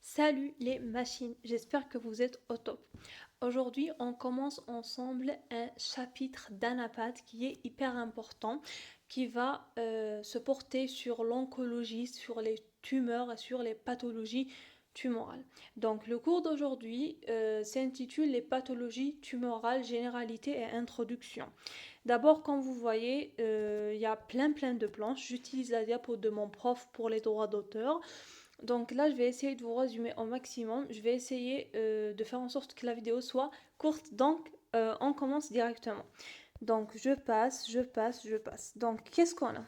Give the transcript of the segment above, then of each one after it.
Salut les machines, j'espère que vous êtes au top. Aujourd'hui, on commence ensemble un chapitre d'anapath qui est hyper important, qui va se porter sur l'oncologie, sur les tumeurs et sur les pathologies tumorales. Donc, le cours d'aujourd'hui s'intitule Les pathologies tumorales, généralité et introduction. D'abord, comme vous voyez, il y a plein de planches. J'utilise la diapo de mon prof pour les droits d'auteur. Donc là, je vais essayer de vous résumer au maximum. Je vais essayer de faire en sorte que la vidéo soit courte. Donc, on commence directement. Donc, je passe. Donc, qu'est-ce qu'on a?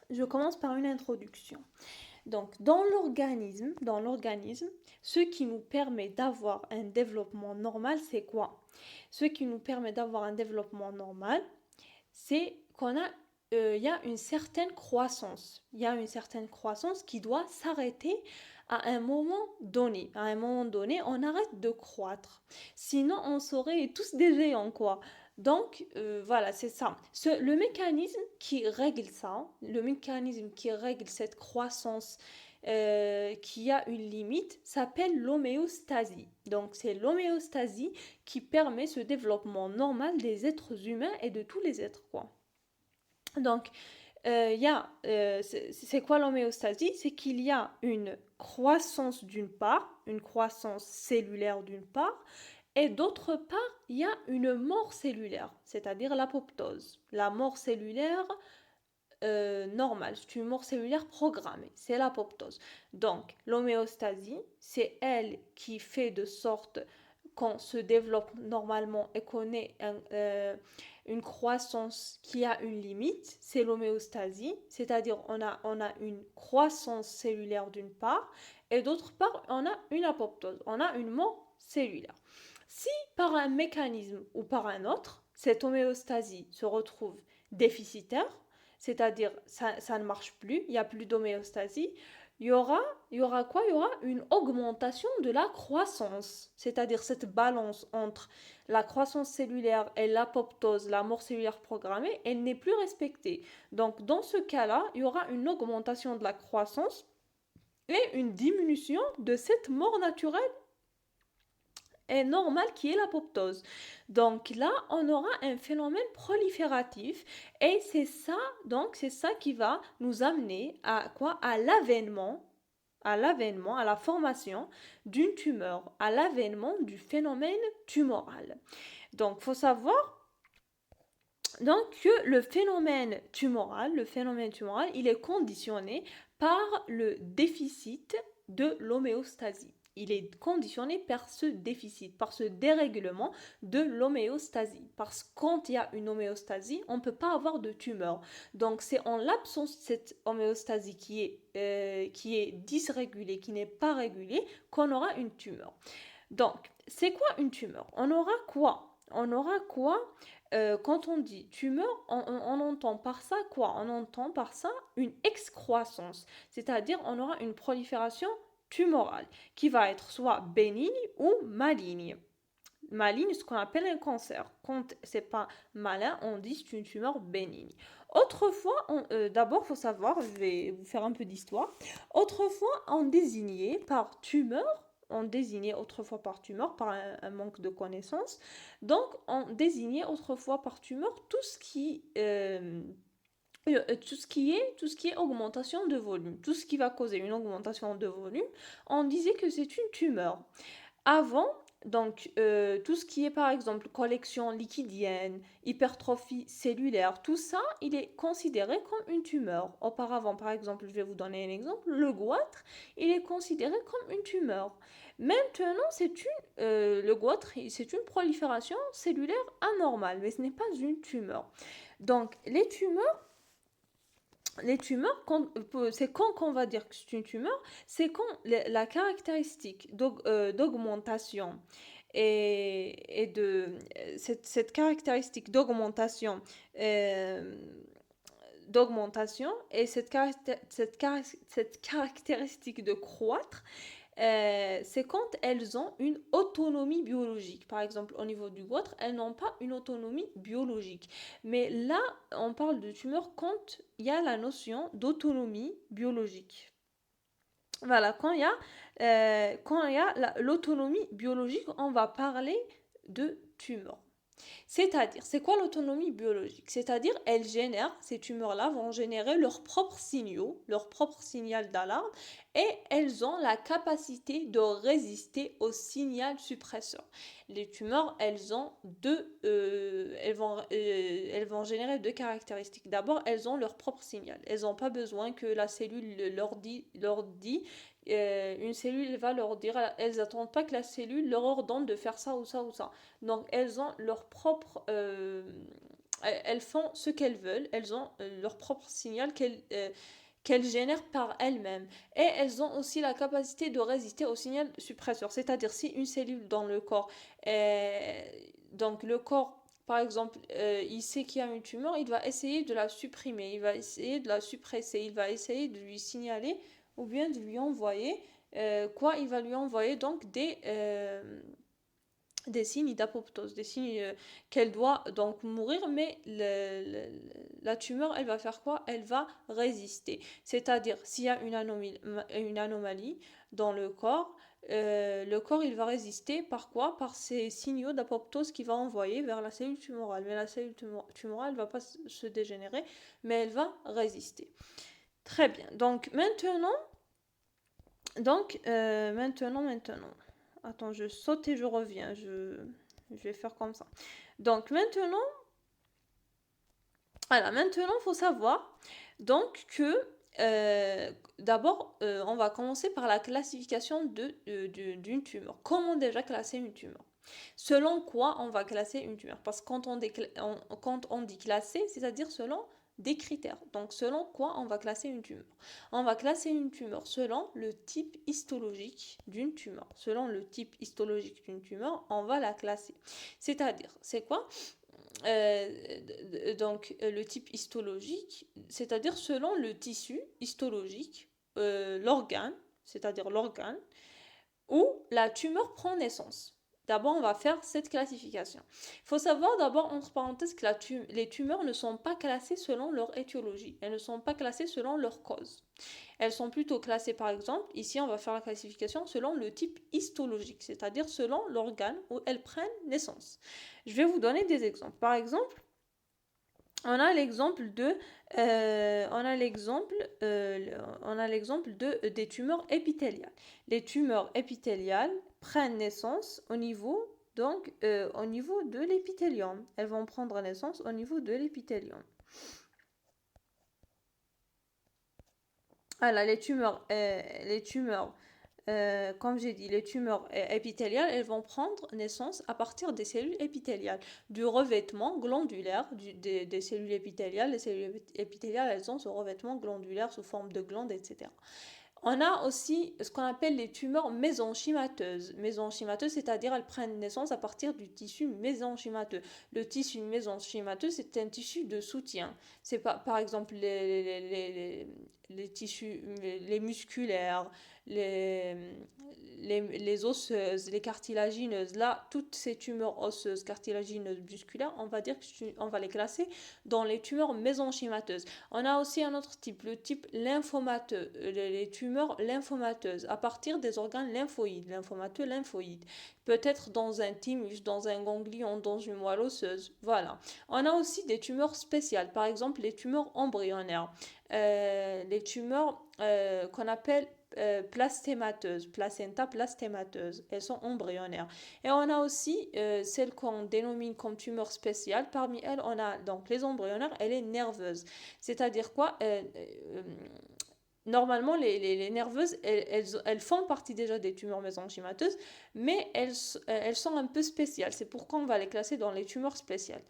Je commence par une introduction. Donc, dans l'organisme, ce qui nous permet d'avoir un développement normal, c'est quoi? Ce qui nous permet d'avoir un développement normal, c'est qu'on a il y a une certaine croissance. Il y a une certaine croissance qui doit s'arrêter à un moment donné. À un moment donné, on arrête de croître. Sinon, on serait tous des géants, quoi. Donc, voilà, c'est ça. Le mécanisme qui règle ça, le mécanisme qui règle cette croissance qui a une limite, s'appelle l'homéostasie. Donc, c'est l'homéostasie qui permet ce développement normal des êtres humains et de tous les êtres, quoi. Donc, c'est quoi l'homéostasie? C'est qu'il y a une croissance d'une part, une croissance cellulaire d'une part, et d'autre part, il y a une mort cellulaire, c'est-à-dire l'apoptose. La mort cellulaire normale, c'est une mort cellulaire programmée, c'est l'apoptose. Donc, l'homéostasie, c'est elle qui fait de sorte qu'on se développe normalement et qu'on ait une croissance qui a une limite, c'est l'homéostasie, c'est-à-dire on a une croissance cellulaire d'une part, et d'autre part, on a une apoptose, on a une mort cellulaire. Si par un mécanisme ou par un autre, cette homéostasie se retrouve déficitaire, c'est-à-dire ça ne marche plus, il n'y a plus d'homéostasie, il y aura, il y aura quoi? Il y aura une augmentation de la croissance, c'est-à-dire cette balance entre la croissance cellulaire et l'apoptose, la mort cellulaire programmée, elle n'est plus respectée. Donc dans ce cas-là, il y aura une augmentation de la croissance et une diminution de cette mort naturelle est normale qui est l'apoptose. Donc là, on aura un phénomène prolifératif et c'est ça qui va nous amener à quoi? À la formation d'une tumeur, à l'avènement du phénomène tumoral. Donc, il faut savoir donc, que le phénomène tumoral, il est conditionné par le déficit de l'homéostasie. Il est conditionné par ce déficit, par ce dérèglement de l'homéostasie. Parce que quand il y a une homéostasie, on ne peut pas avoir de tumeur. Donc c'est en l'absence de cette homéostasie qui est dysrégulée, qui n'est pas régulée, qu'on aura une tumeur. Donc, c'est quoi une tumeur? On aura quoi? On aura quoi quand on dit tumeur, on entend par ça quoi? On entend par ça une excroissance, c'est-à-dire on aura une prolifération tumorale qui va être soit bénigne ou maligne. Maligne, ce qu'on appelle un cancer. Quand c'est pas malin, on dit c'est une tumeur bénigne. Autrefois, d'abord, il faut savoir, je vais vous faire un peu d'histoire. Autrefois, on désignait autrefois par tumeur, par un manque de connaissances. Donc, on désignait autrefois par tumeur tout ce qui est augmentation de volume, tout ce qui va causer une augmentation de volume, on disait que c'est une tumeur. Avant, donc, tout ce qui est par exemple collection liquidienne, hypertrophie cellulaire, tout ça, il est considéré comme une tumeur. Auparavant, par exemple, je vais vous donner un exemple, le goitre, il est considéré comme une tumeur. Maintenant, le goitre, c'est une prolifération cellulaire anormale, mais ce n'est pas une tumeur. Donc, les tumeurs, c'est quand qu'on va dire que c'est une tumeur, c'est quand la caractéristique d'augmentation et de cette caractéristique euh, d'augmentation et cette caractéristique de croître, c'est quand elles ont une autonomie biologique. Par exemple, au niveau du goitre, elles n'ont pas une autonomie biologique. Mais là, on parle de tumeur quand il y a la notion d'autonomie biologique. Voilà, quand il y a l'autonomie biologique, on va parler de tumeur. C'est-à-dire, c'est quoi l'autonomie biologique? C'est-à-dire, ces tumeurs-là vont générer leurs propres signaux, leur propre signal d'alarme, et elles ont la capacité de résister au signal suppresseur. Les tumeurs, elles vont générer deux caractéristiques. D'abord, elles ont leur propre signal. Elles n'ont pas besoin que la cellule leur dit une cellule va leur dire, elles n'attendent pas que la cellule leur ordonne de faire ça ou ça ou ça. Donc elles ont leur propre, elles font ce qu'elles veulent, elles ont leur propre signal qu'elles génèrent par elles-mêmes. Et elles ont aussi la capacité de résister au signal suppresseur. C'est-à-dire si une cellule dans le corps, donc le corps par exemple, il sait qu'il y a une tumeur, il va essayer de la supprimer, il va essayer de la suppresser, il va essayer de lui signaler ou bien de lui envoyer il va lui envoyer donc des signes d'apoptose, des signes qu'elle doit donc mourir, mais la tumeur, elle va faire quoi? Elle va résister. C'est-à-dire, s'il y a une anomalie dans le corps, il va résister par quoi? Par ces signaux d'apoptose qu'il va envoyer vers la cellule tumorale. Mais la cellule tumorale ne va pas se dégénérer, mais elle va résister. Très bien. Donc, maintenant. Attends, je saute et je reviens. Je vais faire comme ça. Donc maintenant, il faut savoir donc que d'abord, on va commencer par la classification d'une tumeur. Comment déjà classer une tumeur? Selon quoi on va classer une tumeur? Parce que quand on dit classer, c'est-à-dire selon des critères. Donc selon quoi on va classer une tumeur? On va classer une tumeur selon le type histologique d'une tumeur. Selon le type histologique d'une tumeur, on va la classer. C'est-à-dire, c'est quoi? Le type histologique, c'est-à-dire selon le tissu histologique, l'organe, c'est-à-dire l'organe, où la tumeur prend naissance. D'abord, on va faire cette classification. Il faut savoir d'abord, entre parenthèses, que les tumeurs ne sont pas classées selon leur étiologie. Elles ne sont pas classées selon leur cause. Elles sont plutôt classées, par exemple, ici, on va faire la classification selon le type histologique, c'est-à-dire selon l'organe où elles prennent naissance. Je vais vous donner des exemples. Par exemple, on a l'exemple des tumeurs épithéliales. Les tumeurs épithéliales prennent naissance au niveau de l'épithélium. Elles vont prendre naissance au niveau de l'épithélium. Voilà, comme j'ai dit, les tumeurs épithéliales, elles vont prendre naissance à partir des cellules épithéliales, du revêtement glandulaire des cellules épithéliales. Les cellules épithéliales, elles ont ce revêtement glandulaire sous forme de glandes, etc. On a aussi ce qu'on appelle les tumeurs mésenchymateuses. Mésenchymateuses, c'est-à-dire elles prennent naissance à partir du tissu mésenchymateux. Le tissu mésenchymateux, c'est un tissu de soutien. C'est pas, par exemple, les tissus, les musculaires, les, les osseuses, les cartilagineuses. Là, toutes ces tumeurs osseuses, cartilagineuses, musculaires, on va dire qu'on va les classer dans les tumeurs mésenchymateuses. On a aussi un autre type, le type lymphomateux, les tumeurs lymphomateuses, à partir des organes lymphoïdes, lymphomateux, lymphoïdes. Peut-être dans un thymus, dans un ganglion, dans une moelle osseuse. Voilà. On a aussi des tumeurs spéciales, par exemple les tumeurs embryonnaires, les tumeurs qu'on appelle plastémateuses, placenta plastémateuse, elles sont embryonnaires. Et on a aussi celles qu'on dénomine comme tumeurs spéciales. Parmi elles, on a donc les embryonnaires et les nerveuses. C'est-à-dire quoi? Normalement, les nerveuses, elles font partie déjà des tumeurs mésenchymateuses, mais elles sont un peu spéciales. C'est pourquoi on va les classer dans les tumeurs spéciales.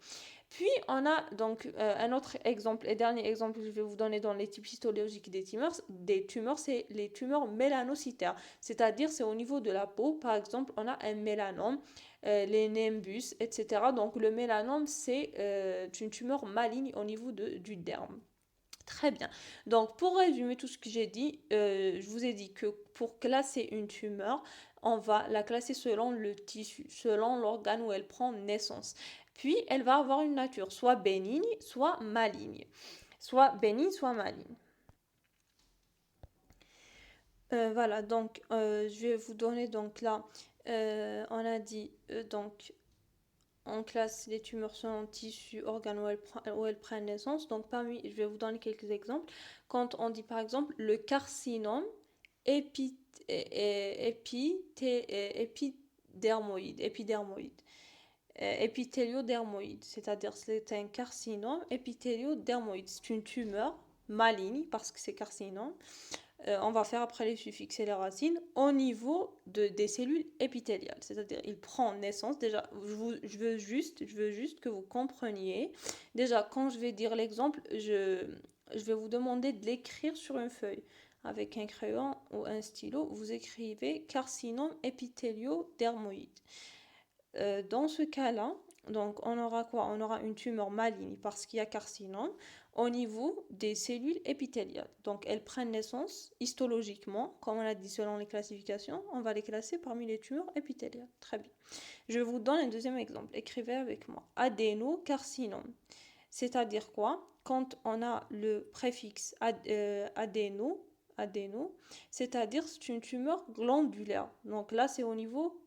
Puis, on a donc un autre exemple, et dernier exemple que je vais vous donner dans les types histologiques des tumeurs, c'est les tumeurs mélanocytaires. C'est-à-dire, c'est au niveau de la peau. Par exemple, on a un mélanome, les nimbus, etc. Donc, le mélanome, c'est une tumeur maligne au niveau du derme. Très bien. Donc, pour résumer tout ce que j'ai dit, je vous ai dit que pour classer une tumeur, on va la classer selon le tissu, selon l'organe où elle prend naissance. Puis, elle va avoir une nature soit bénigne, soit maligne. Soit bénigne, soit maligne. Voilà, donc je vais vous donner donc là, on a dit donc en classe les tumeurs sont tissus, organes où elles prennent naissance. Donc parmi, je vais vous donner quelques exemples. Quand on dit par exemple le carcinome épi, épidermoïde, épithéliodermoïde, c'est-à-dire c'est un carcinome épithéliodermoïde. C'est une tumeur maligne parce que c'est carcinome. On va faire après les suffixes et les racines au niveau des cellules épithéliales. C'est-à-dire, il prend naissance. Déjà, je veux juste que vous compreniez. Déjà, quand je vais dire l'exemple, je vais vous demander de l'écrire sur une feuille. Avec un crayon ou un stylo, vous écrivez carcinome épithéliodermoïde. Dans ce cas-là, donc on aura quoi? On aura une tumeur maligne parce qu'il y a carcinome au niveau des cellules épithéliales. Donc elles prennent naissance histologiquement, comme on a dit selon les classifications, on va les classer parmi les tumeurs épithéliales. Très bien. Je vous donne un deuxième exemple. Écrivez avec moi. Adénocarcinome. C'est-à-dire quoi? Quand on a le préfixe adéno, c'est-à-dire c'est une tumeur glandulaire. Donc là, c'est au niveau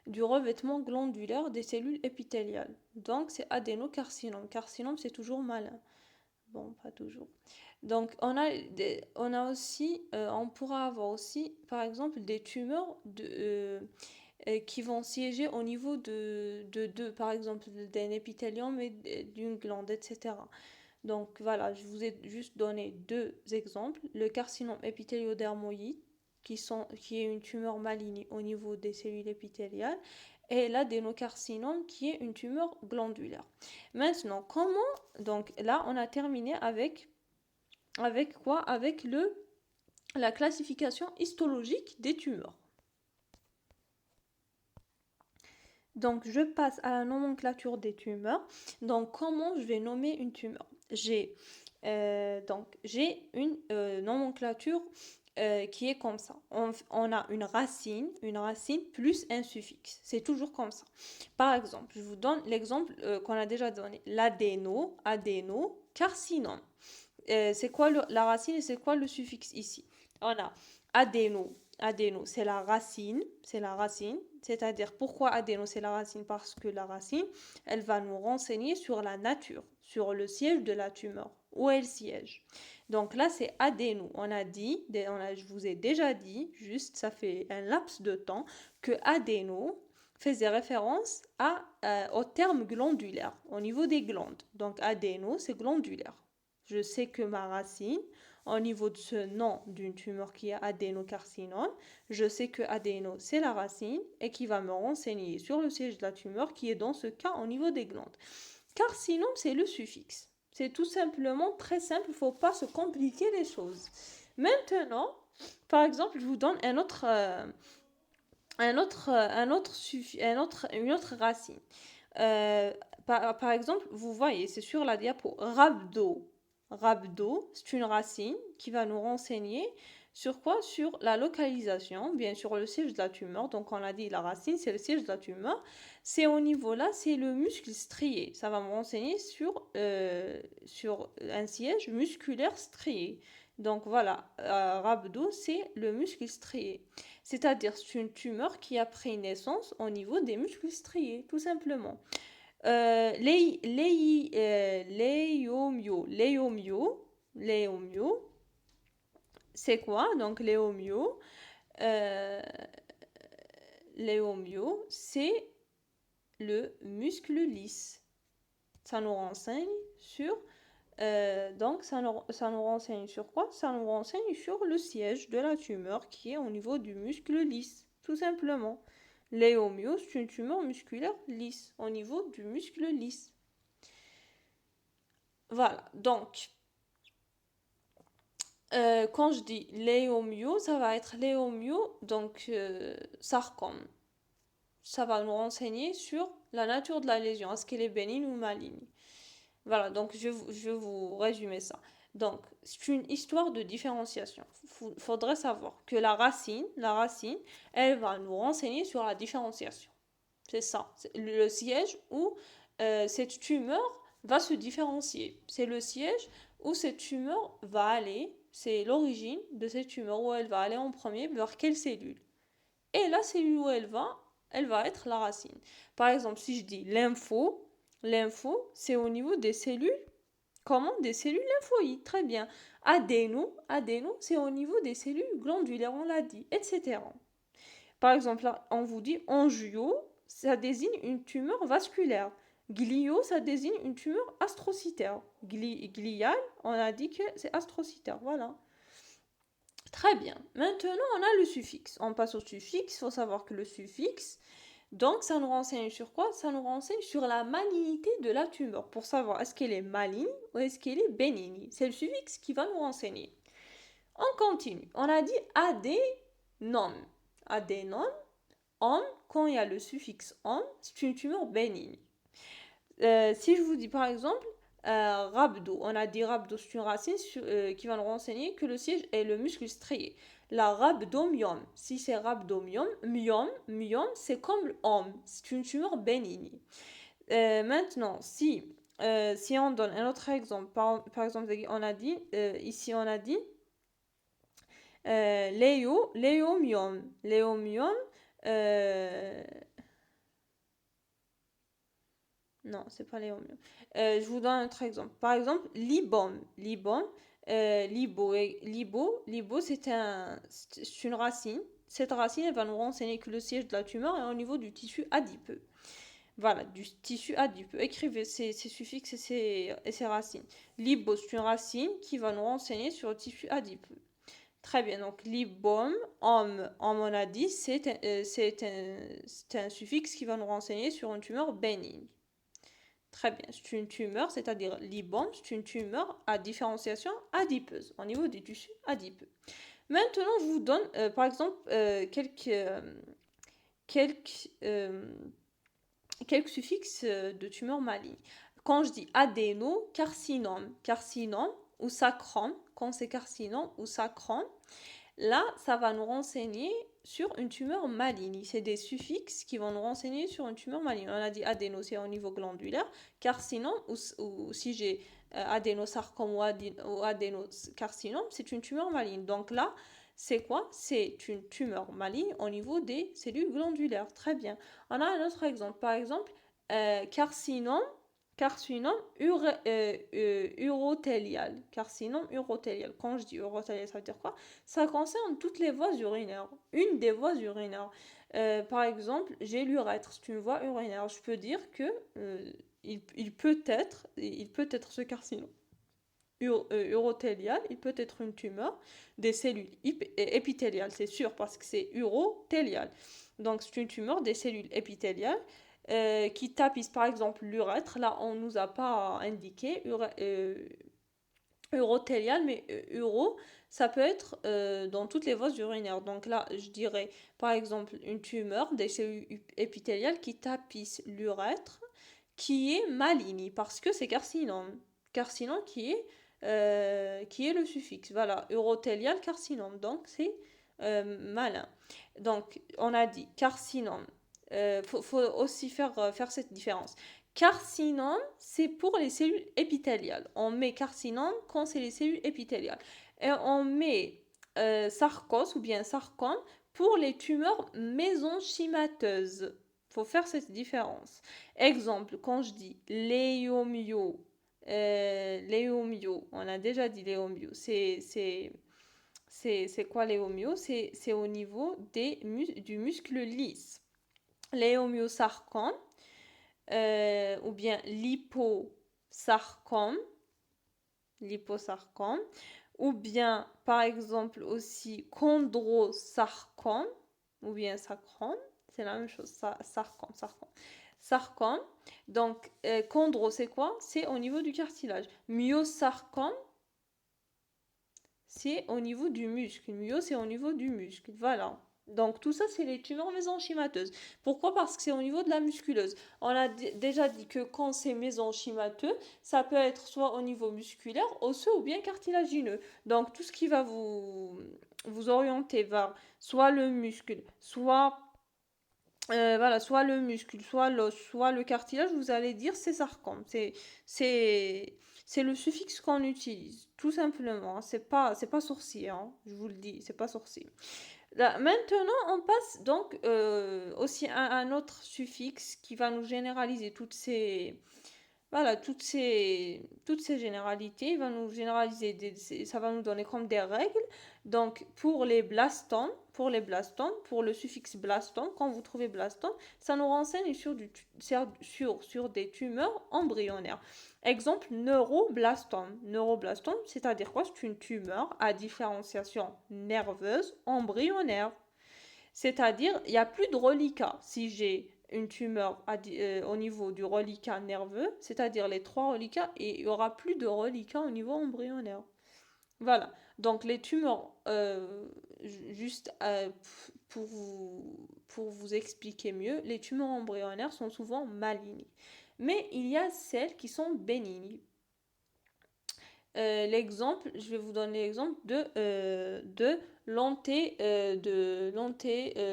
du revêtement glandulaire des cellules épithéliales. Donc c'est adénocarcinome. Carcinome, c'est toujours malin. Bon, pas toujours. Donc on a aussi, on pourra avoir aussi, par exemple, des tumeurs qui vont siéger au niveau par exemple, d'un épithélium et d'une glande, etc. Donc voilà, je vous ai juste donné deux exemples. Le carcinome épithéliodermoïde, qui est une tumeur maligne au niveau des cellules épithéliales, et l'adénocarcinome, qui est une tumeur glandulaire. Maintenant, donc là, on a terminé avec quoi? Avec la classification histologique des tumeurs. Donc, je passe à la nomenclature des tumeurs. Donc, comment je vais nommer une tumeur? J'ai une nomenclature qui est comme ça. On a une racine plus un suffixe. C'est toujours comme ça. Par exemple, je vous donne l'exemple qu'on a déjà donné. Adénocarcinome. C'est quoi la racine et c'est quoi le suffixe ici? On a adéno. Adéno, c'est la racine. C'est la racine. C'est-à-dire, pourquoi adéno, c'est la racine? Parce que la racine, elle va nous renseigner sur la nature, sur le siège de la tumeur, où elle siège. Donc là, c'est adéno. Je vous ai déjà dit, juste, ça fait un laps de temps, que adéno faisait référence au terme glandulaire, au niveau des glandes. Donc adéno, c'est glandulaire. Je sais que ma racine, au niveau de ce nom d'une tumeur qui est adénocarcinome, je sais que adéno, c'est la racine et qui va me renseigner sur le siège de la tumeur qui est dans ce cas au niveau des glandes. Carcinome, c'est le suffixe. C'est tout simplement très simple, il ne faut pas se compliquer les choses. Maintenant, par exemple, je vous donne une autre racine. Par exemple, vous voyez, c'est sur la diapo, rhabdo. Rhabdo, c'est une racine qui va nous renseigner sur quoi? Sur la localisation, bien sûr le siège de la tumeur. Donc on a dit la racine, c'est le siège de la tumeur. C'est au niveau là, c'est le muscle strié. Ça va me renseigner sur un siège musculaire strié. Donc voilà, rhabdo, c'est le muscle strié. C'est-à-dire c'est une tumeur qui a pris naissance au niveau des muscles striés, tout simplement. Léomyo, c'est quoi? Donc euh, léomyo, c'est le muscle lisse. Ça nous renseigne sur donc ça nous renseigne sur quoi? Ça nous renseigne sur le siège de la tumeur qui est au niveau du muscle lisse, tout simplement. Léomyose, c'est une tumeur musculaire lisse, au niveau du muscle lisse. Voilà, donc quand je dis léomyo, ça va être léomyo, donc sarcome. Ça va nous renseigner sur la nature de la lésion, est-ce qu'elle est bénigne ou maligne. Voilà, donc je vais vous résumer ça. Donc, c'est une histoire de différenciation. Il faudrait savoir que la racine, elle va nous renseigner sur la différenciation. C'est ça, c'est le siège où cette tumeur va se différencier. C'est le siège où cette tumeur va aller c'est l'origine de cette tumeur, où elle va aller en premier, vers quelle cellule. Et la cellule où elle va être la racine. Par exemple, si je dis lympho, c'est au niveau des cellules. Comment? Des cellules lymphoïdes, très bien. Adéno, c'est au niveau des cellules glandulaires, on l'a dit, etc. Par exemple, là, on vous dit angio, ça désigne une tumeur vasculaire. Glio, ça désigne une tumeur astrocytaire. Glial, on a dit que c'est astrocytaire, voilà. Très bien. Maintenant, on a le suffixe. On passe au suffixe. Il faut savoir que le suffixe, donc, ça nous renseigne sur quoi? Ça nous renseigne sur la malignité de la tumeur, pour savoir est-ce qu'elle est maligne ou est-ce qu'elle est bénigne. C'est le suffixe qui va nous renseigner. On continue. On a dit adénome. Adénome, homme, quand il y a le suffixe homme, c'est une tumeur bénigne. Si je vous dis par exemple rhabdo, on a dit rhabdo, c'est une racine qui va nous renseigner que le siège est le muscle strié. La rhabdomyome, si c'est rhabdomyome, myome, c'est comme homme, c'est une tumeur bénigne. Maintenant, si on donne un autre exemple, par exemple, on a dit, ici on a dit léomyome. Léomyome, non, c'est pas léomyome. Je vous donne un autre exemple. Par exemple, libome. Libo, c'est une racine. Cette racine, elle va nous renseigner que le siège de la tumeur est au niveau du tissu adipeux. Voilà, du tissu adipeux. Écrivez ces suffixes et ces racines. Libo, c'est une racine qui va nous renseigner sur le tissu adipeux. Très bien, donc libome, homme, on a dit, c'est un suffixe qui va nous renseigner sur une tumeur bénigne. Très bien, c'est une tumeur, c'est-à-dire libome, c'est une tumeur à différenciation adipeuse, au niveau du tissu adipeux. Maintenant, je vous donne, par exemple, quelques suffixes de tumeurs malignes. Quand je dis carcinome ou sacrum, quand c'est carcinome ou sacrum, là, ça va nous renseigner sur une tumeur maligne. C'est des suffixes qui vont nous renseigner sur une tumeur maligne. On a dit adéno, c'est au niveau glandulaire. Carcinome, ou si j'ai adénosarcome ou adénocarcinome, c'est une tumeur maligne. Donc là, c'est quoi? C'est une tumeur maligne au niveau des cellules glandulaires. Très bien. On a un autre exemple. Par exemple, carcinome urothélial. Carcinome urothélial. Quand je dis urothélial, ça veut dire quoi? Ça concerne toutes les voies urinaires. Une des voies urinaires. Par exemple, j'ai l'urètre, c'est une voie urinaire. Je peux dire que il peut être ce carcinome urothélial, il peut être une tumeur des cellules épithéliales, c'est sûr, parce que c'est urothélial. Donc c'est une tumeur des cellules épithéliales qui tapissent par exemple l'urètre. Là, on ne nous a pas indiqué urothélial, mais uro, ça peut être dans toutes les voies urinaires. Donc là, je dirais par exemple une tumeur des cellules épithéliales qui tapissent l'urètre, qui est maligne, parce que c'est carcinome. Carcinome qui est le suffixe. Voilà, urothélial carcinome. Donc c'est malin. Donc on a dit carcinome. Faut aussi faire cette différence. Carcinome, c'est pour les cellules épithéliales. On met carcinome quand c'est les cellules épithéliales. Et on met sarcose ou bien sarcome pour les tumeurs mésenchymateuses. Faut faire cette différence. Exemple, quand je dis léomyo, on a déjà dit léomyo, c'est quoi léomyo? C'est au niveau du muscle lisse. Léomyosarcome, ou bien liposarcome, ou bien par exemple aussi chondrosarcome, ou bien sacrum, c'est la même chose, sarcome. Donc chondro, c'est quoi? C'est au niveau du cartilage. Myosarcome, c'est au niveau du muscle. Myo, c'est au niveau du muscle. Voilà. Donc tout ça, c'est les tumeurs mésenchymateuses. Pourquoi? Parce que c'est au niveau de la musculeuse. On a déjà dit que quand c'est mésenchymateux, ça peut être soit au niveau musculaire, osseux ou bien cartilagineux. Donc tout ce qui va vous orienter vers soit le muscle, soit soit le muscle, soit l'os, soit le cartilage, vous allez dire c'est sarcome. C'est C'est le suffixe qu'on utilise, tout simplement. C'est pas sourcil, hein, je vous le dis, c'est pas sourcil. Là, maintenant, on passe donc aussi à un autre suffixe qui va nous généraliser voilà, toutes ces généralités. Il va nous généraliser, ça va nous donner comme des règles. Donc, pour le suffixe blaston, quand vous trouvez blaston, ça nous renseigne sur des tumeurs embryonnaires. Exemple, neuroblastome. Neuroblastome, c'est-à-dire quoi? C'est une tumeur à différenciation nerveuse embryonnaire. C'est-à-dire, il n'y a plus de reliquat. Si j'ai une tumeur au niveau du reliquat nerveux, c'est-à-dire les trois reliquats, et il n'y aura plus de reliquat au niveau embryonnaire. Voilà. Donc les tumeurs, juste pour vous expliquer mieux, les tumeurs embryonnaires sont souvent malignes. Mais il y a celles qui sont bénignes. Je vais vous donner l'exemple de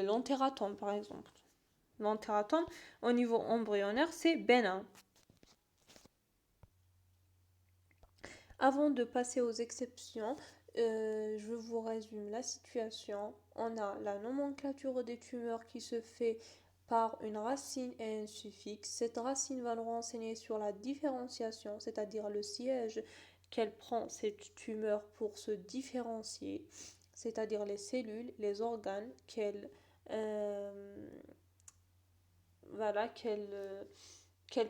l'antératome, par exemple. L'antératome, au niveau embryonnaire, c'est bénin. Avant de passer aux exceptions, je vous résume la situation. On a la nomenclature des tumeurs qui se fait par une racine et un suffixe. Cette racine va nous renseigner sur la différenciation, c'est-à-dire le siège qu'elle prend cette tumeur pour se différencier, c'est-à-dire les cellules, les organes voilà, qu'elle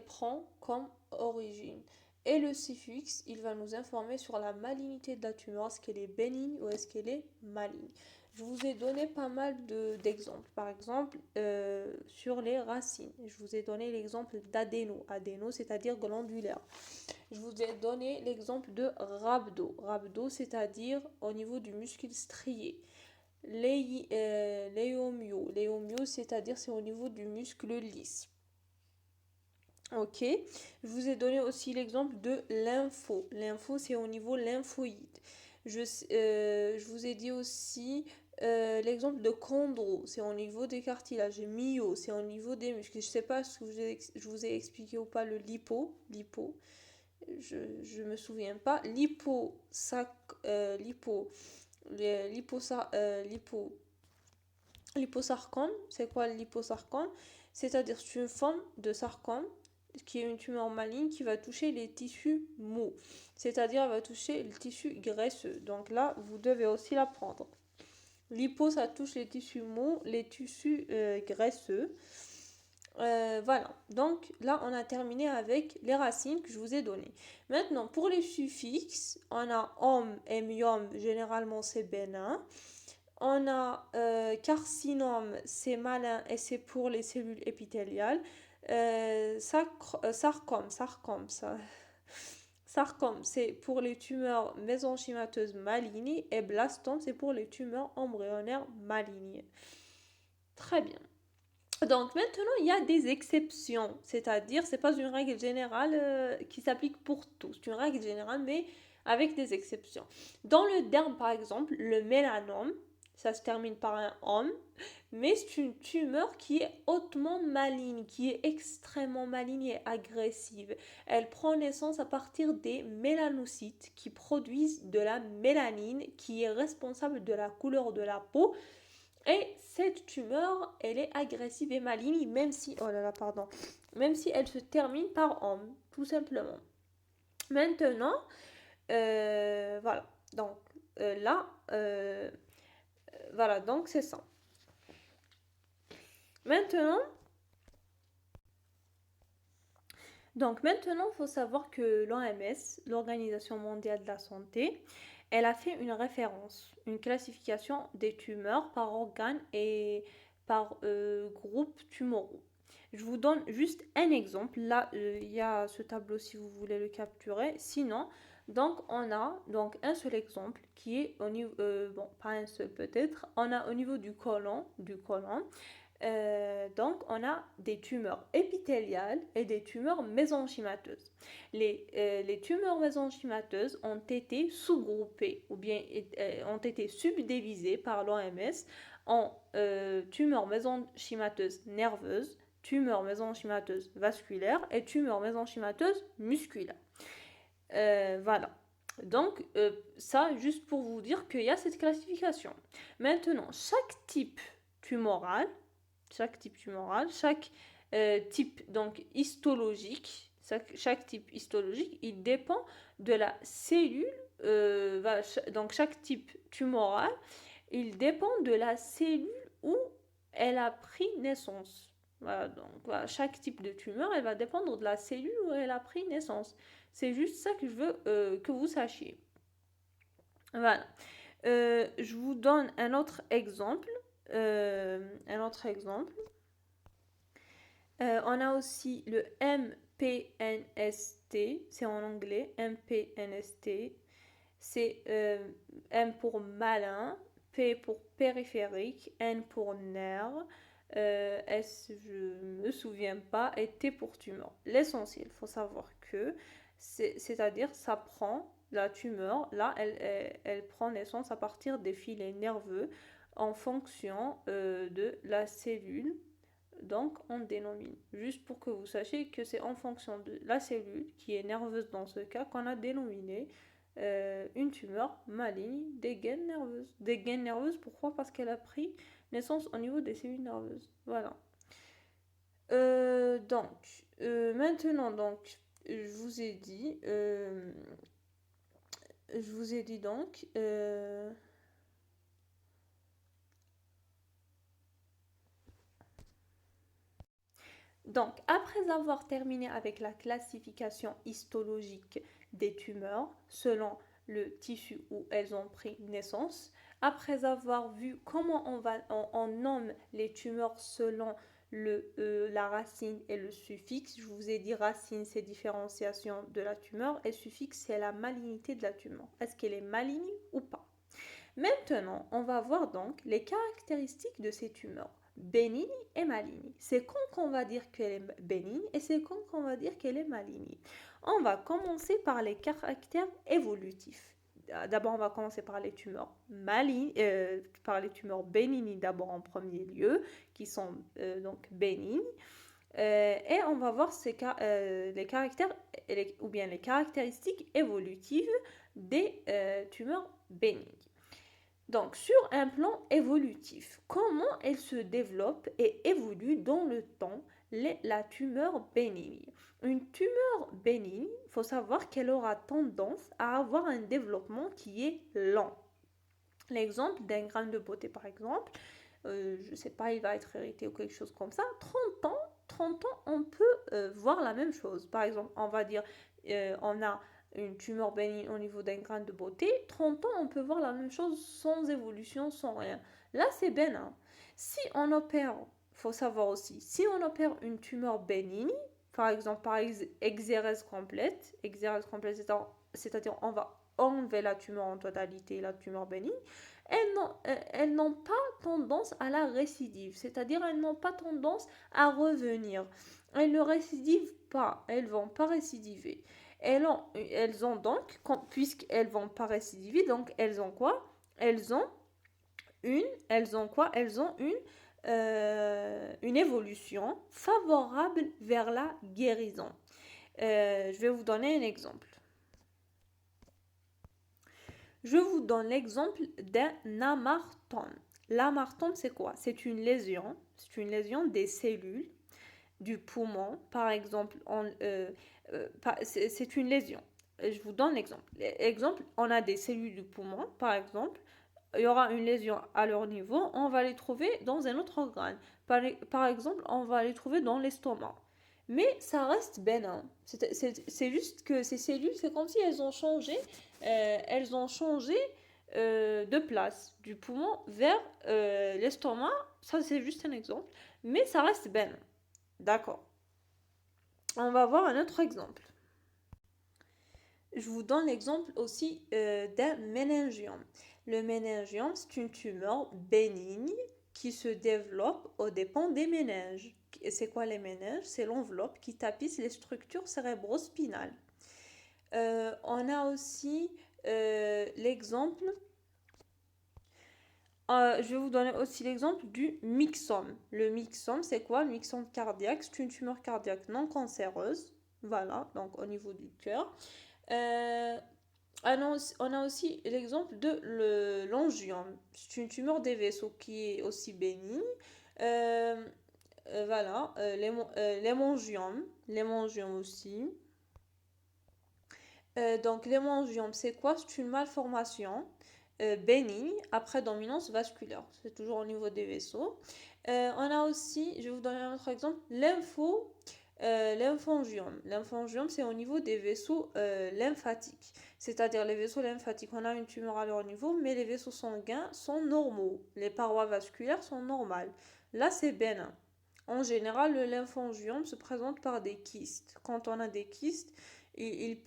prend comme origine. Et le suffixe, il va nous informer sur la malignité de la tumeur, est-ce qu'elle est bénigne ou est-ce qu'elle est maligne. Je vous ai donné pas mal d'exemples. Par exemple, sur les racines, je vous ai donné l'exemple d'adéno. Adéno, c'est-à-dire glandulaire. Je vous ai donné l'exemple de rhabdo. Rhabdo, c'est-à-dire au niveau du muscle strié. Léomyo. Léomyo, c'est-à-dire c'est au niveau du muscle lisse. Ok. Je vous ai donné aussi l'exemple de lympho. Lympho, c'est au niveau lymphoïde. Je vous ai dit aussi l'exemple de chondro, c'est au niveau des cartilages. Myo, c'est au niveau des muscles. Je ne sais pas si je vous ai expliqué ou pas le lipo. Je me souviens pas. Liposarcome, c'est quoi le liposarcome? C'est-à-dire c'est une forme de sarcome qui est une tumeur maligne qui va toucher les tissus mous, c'est-à-dire elle va toucher le tissu graisseux. Donc là, vous devez aussi l'apprendre. L'hypo, ça touche les tissus mous, les tissus graisseux. Voilà, donc là on a terminé avec les racines que je vous ai données. Maintenant, pour les suffixes, on a om et myome, généralement c'est bénin. On a carcinome, c'est malin et c'est pour les cellules épithéliales. Sarcome, c'est pour les tumeurs mésenchymateuses malignes. Et blastome, c'est pour les tumeurs embryonnaires malignes. Très bien. Donc maintenant, il y a des exceptions, c'est-à-dire c'est pas une règle générale qui s'applique pour tous, c'est une règle générale mais avec des exceptions. Dans le derme par exemple, le mélanome, ça se termine par un homme, mais c'est une tumeur qui est hautement maligne, qui est extrêmement maligne et agressive. Elle prend naissance à partir des mélanocytes qui produisent de la mélanine qui est responsable de la couleur de la peau. Et cette tumeur, elle est agressive et maligne, même si elle se termine par homme, tout simplement. Maintenant, voilà. Donc voilà, donc c'est ça. Maintenant, il faut savoir que l'OMS, l'Organisation mondiale de la santé, elle a fait une référence, une classification des tumeurs par organe et par groupe tumoraux. Je vous donne juste un exemple. Là, il y a ce tableau si vous voulez le capturer. Sinon, donc on a donc un seul exemple qui est au niveau, bon, pas un seul peut-être. On a au niveau du côlon, donc, on a des tumeurs épithéliales et des tumeurs mésenchymateuses. Les tumeurs mésenchymateuses ont été sous-groupées ou bien ont été subdivisées par l'OMS en tumeurs mésenchymateuses nerveuses, tumeurs mésenchymateuses vasculaires et tumeurs mésenchymateuses musculaires. Voilà. Donc, ça, juste pour vous dire qu'il y a cette classification. Maintenant, chaque type tumoral, chaque type donc histologique, chaque type histologique, il dépend de la cellule. Donc, chaque type tumoral, il dépend de la cellule où elle a pris naissance. Voilà, donc voilà, chaque type de tumeur, elle va dépendre de la cellule où elle a pris naissance. C'est juste ça que je veux que vous sachiez. Voilà. Je vous donne un autre exemple. On a aussi le MPNST, c'est en anglais, MPNST. C'est M pour malin, P pour périphérique, N pour nerf, S, je me souviens pas, et T pour tumeur. L'essentiel, il faut savoir que, c'est-à-dire, ça prend la tumeur, là, elle prend naissance à partir des filets nerveux en fonction de la cellule. Donc, on dénomine. Juste pour que vous sachiez que c'est en fonction de la cellule, qui est nerveuse dans ce cas, qu'on a dénominé une tumeur maligne des gaines nerveuses. Des gaines nerveuses, pourquoi? Parce qu'elle a pris naissance au niveau des cellules nerveuses. Voilà. Maintenant, donc, je vous ai dit, donc, donc, après avoir terminé avec la classification histologique des tumeurs selon le tissu où elles ont pris naissance, après avoir vu comment on nomme les tumeurs selon la racine et le suffixe, je vous ai dit racine c'est différenciation de la tumeur et suffixe c'est la malignité de la tumeur. Est-ce qu'elle est maligne ou pas? Maintenant, on va voir donc les caractéristiques de ces tumeurs, bénignes et malignes. C'est quand qu'on va dire qu'elle est bénigne et c'est quand qu'on va dire qu'elle est maligne. On va commencer par les caractères évolutifs. D'abord, on va commencer par les tumeurs malignes, par les tumeurs bénignes d'abord en premier lieu, qui sont donc bénignes. Et on va voir les caractères ou bien les caractéristiques évolutives des tumeurs bénignes. Donc, sur un plan évolutif, comment elle se développe et évolue dans le temps, la tumeur bénigne? Une tumeur bénigne, il faut savoir qu'elle aura tendance à avoir un développement qui est lent. L'exemple d'un grain de beauté, par exemple, je ne sais pas, il va être hérité ou quelque chose comme ça, 30 ans, on peut voir la même chose. Par exemple, on va dire, on a une tumeur bénigne au niveau d'un grain de beauté, 30 ans, on peut voir la même chose sans évolution, sans rien. Là, c'est bénin. Si on opère, il faut savoir aussi, si on opère une tumeur bénigne, par exemple par exérèse complète, c'est-à-dire on va enlever la tumeur en totalité, la tumeur bénigne, elles n'ont pas tendance à la récidive, c'est-à-dire elles n'ont pas tendance à revenir. Elles ne récidivent pas, elles vont pas récidiver. Elles ont donc, puisqu'elles vont pas récidiver, donc elles ont quoi? Elles ont une évolution favorable vers la guérison. Je vais vous donner un exemple. Je vous donne l'exemple d'un amartome. L'amartome, c'est quoi? C'est une lésion des cellules du poumon, par exemple. C'est une lésion. Je vous donne l'exemple. Exemple, on a des cellules du poumon, par exemple. Il y aura une lésion à leur niveau, on va les trouver dans un autre organe. Par exemple, on va les trouver dans l'estomac. Mais ça reste bénin. C'est juste que ces cellules, c'est comme si elles ont changé, de place, du poumon vers l'estomac. Ça, c'est juste un exemple. Mais ça reste bénin. D'accord. On va voir un autre exemple. Je vous donne l'exemple aussi d'un méningiome. Le méningiome, c'est une tumeur bénigne qui se développe aux dépens des méninges. Et c'est quoi les méninges? C'est l'enveloppe qui tapisse les structures cérébrospinales. On a aussi l'exemple, je vais vous donner aussi l'exemple du myxome. Le myxome, c'est quoi? Le myxome cardiaque, c'est une tumeur cardiaque non cancéreuse. Voilà, donc au niveau du cœur. Euh, on a aussi l'exemple de l'angiome. C'est une tumeur des vaisseaux qui est aussi bénigne. Euh, voilà, l'hémangiome aussi. Donc, l'hémangiome, c'est quoi? C'est une malformation bénigne après dominance vasculaire. C'est toujours au niveau des vaisseaux. On a aussi, je vais vous donner un autre exemple, lymphangiome. Lymphangiome, c'est au niveau des vaisseaux lymphatiques. C'est-à-dire les vaisseaux lymphatiques, on a une tumeur à leur niveau, mais les vaisseaux sanguins sont normaux. Les parois vasculaires sont normales. Là, c'est bénin. En général, le lymphangiome se présente par des kystes. Quand on a des kystes, il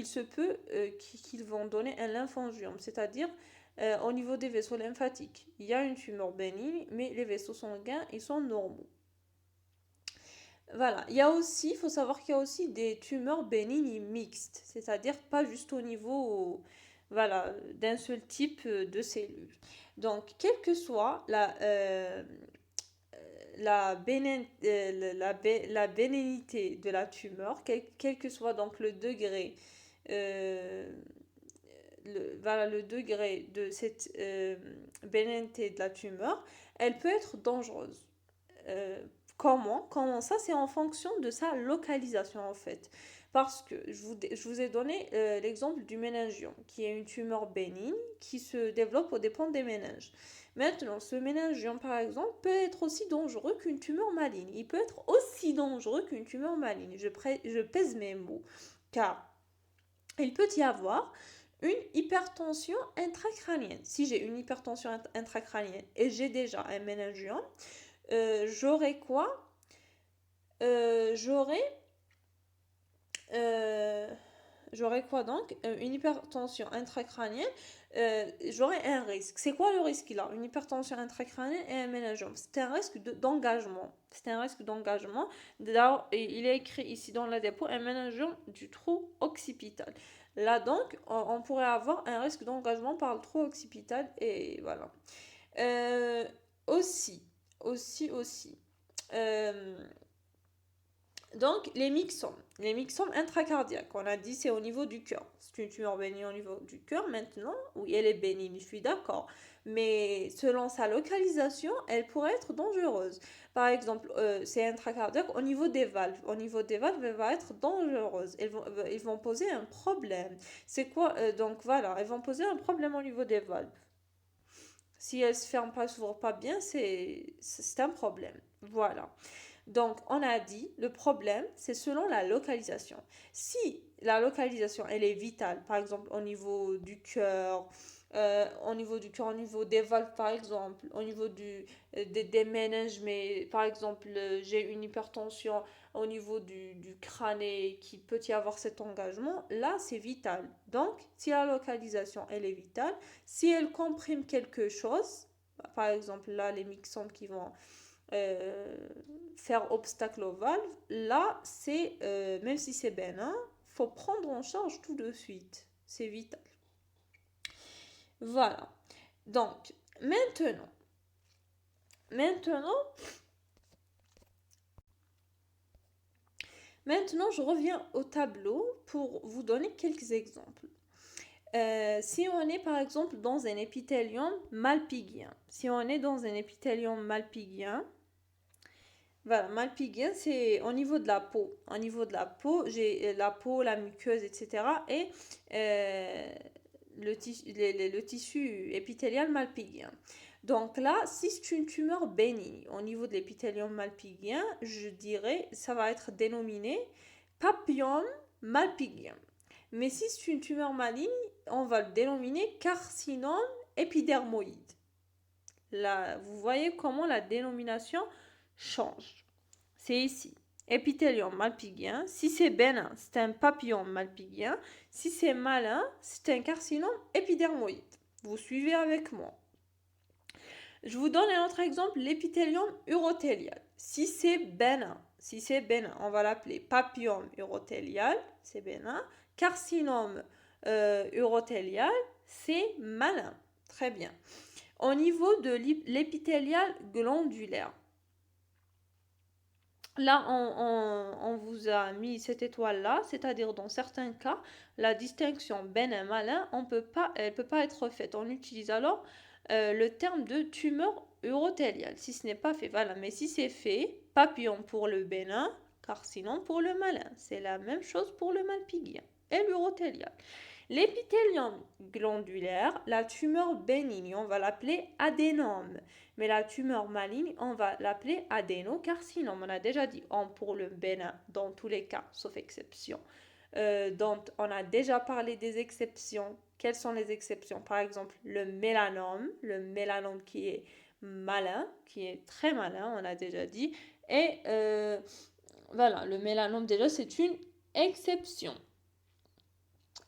se peut qu'ils vont donner un lymphangiome, c'est-à-dire au niveau des vaisseaux lymphatiques. Il y a une tumeur bénigne, mais les vaisseaux sanguins, ils sont normaux. Voilà, il faut savoir qu'il y a aussi des tumeurs bénignes mixtes, c'est-à-dire pas juste au niveau, voilà, d'un seul type de cellules. Donc, quelle que soit la bénignité de la tumeur, quel que soit donc le degré, euh, voilà, le degré de cette bénignité de la tumeur, elle peut être dangereuse. Euh, comment ça? C'est en fonction de sa localisation en fait. Parce que je vous ai donné l'exemple du méningiome, qui est une tumeur bénigne qui se développe aux dépens des méninges. Maintenant, ce méningiome, par exemple, peut être aussi dangereux qu'une tumeur maligne. Il peut être aussi dangereux qu'une tumeur maligne. Je pèse mes mots. Car il peut y avoir une hypertension intracrânienne. Si j'ai une hypertension intracrânienne et j'ai déjà un méningiome, j'aurai quoi? J'aurai euh, J'aurai quoi donc? Une hypertension intracrânienne. J'aurai un risque. C'est quoi le risque là? Une hypertension intracrânienne et un méningiome. C'est un risque d'engagement. C'est un risque d'engagement. Là, il est écrit ici dans la dépôt un méningiome du trou occipital. Là donc, on pourrait avoir un risque d'engagement par le trou occipital et voilà. Euh, aussi, aussi. Euh, donc, les myxomes intracardiaques, on a dit c'est au niveau du cœur. C'est une tumeur bénigne au niveau du cœur maintenant. Oui, elle est bénigne, je suis d'accord. Mais selon sa localisation, elle pourrait être dangereuse. Par exemple, c'est intracardiaque au niveau des valves. Au niveau des valves, elle va être dangereuse. Ils vont poser un problème. C'est quoi donc voilà, elles vont poser un problème au niveau des valves. Si elles se ferment pas, s'ouvrent pas bien, c'est un problème. Voilà. Donc, on a dit, le problème, c'est selon la localisation. Si la localisation, elle est vitale, par exemple au niveau du cœur, au niveau des valves, par exemple, au niveau des méninges, mais par exemple, j'ai une hypertension au niveau du crâne et qu'il peut y avoir cet engagement, là, c'est vital. Donc, si la localisation, elle est vitale, si elle comprime quelque chose, par exemple, là, les myxomes qui vont euh, faire obstacle aux valves, là, même si c'est bénin, faut prendre en charge tout de suite. C'est vital. Voilà. Donc, maintenant, maintenant, maintenant, je reviens au tableau pour vous donner quelques exemples. Si on est par exemple dans un épithélium malpigien, si on est dans un épithélium malpigien, voilà, malpighienne, c'est au niveau de la peau. Au niveau de la peau, j'ai la peau, la muqueuse, etc. Et euh, le tissu épithélial malpighien. Donc là, si c'est une tumeur bénigne au niveau de l'épithélium malpighien, je dirais ça va être dénominé papillome malpighien. Mais si c'est une tumeur maligne, on va le dénominer carcinome épidermoïde. Là, vous voyez comment la dénomination change. C'est ici. Épithélium malpighien. Si c'est bénin, c'est un papillon malpighien. Si c'est malin, c'est un carcinome épidermoïde. Vous suivez avec moi. Je vous donne un autre exemple, l'épithélium urothélial. Si c'est bénin, on va l'appeler papillon urothélial, c'est bénin. Carcinome urothélial, c'est malin. Très bien. Au niveau de l'épithélial glandulaire, Là, on vous a mis cette étoile-là, c'est-à-dire dans certains cas, la distinction ben et malin, elle peut pas être faite. On utilise alors le terme de tumeur urothéliale, si ce n'est pas fait. Voilà, mais si c'est fait, papillon pour le bénin, carcinom pour le malin. C'est la même chose pour le malpigien et l'urothélial. L'épithélium glandulaire, la tumeur bénigne, on va l'appeler adénome. Mais la tumeur maligne, on va l'appeler adénocarcinome. On a déjà dit on pour le bénin dans tous les cas, sauf exception. Donc, on a déjà parlé des exceptions. Quelles sont les exceptions? Par exemple, le mélanome qui est malin, qui est très malin, on a déjà dit. Et voilà, le mélanome déjà, c'est une exception.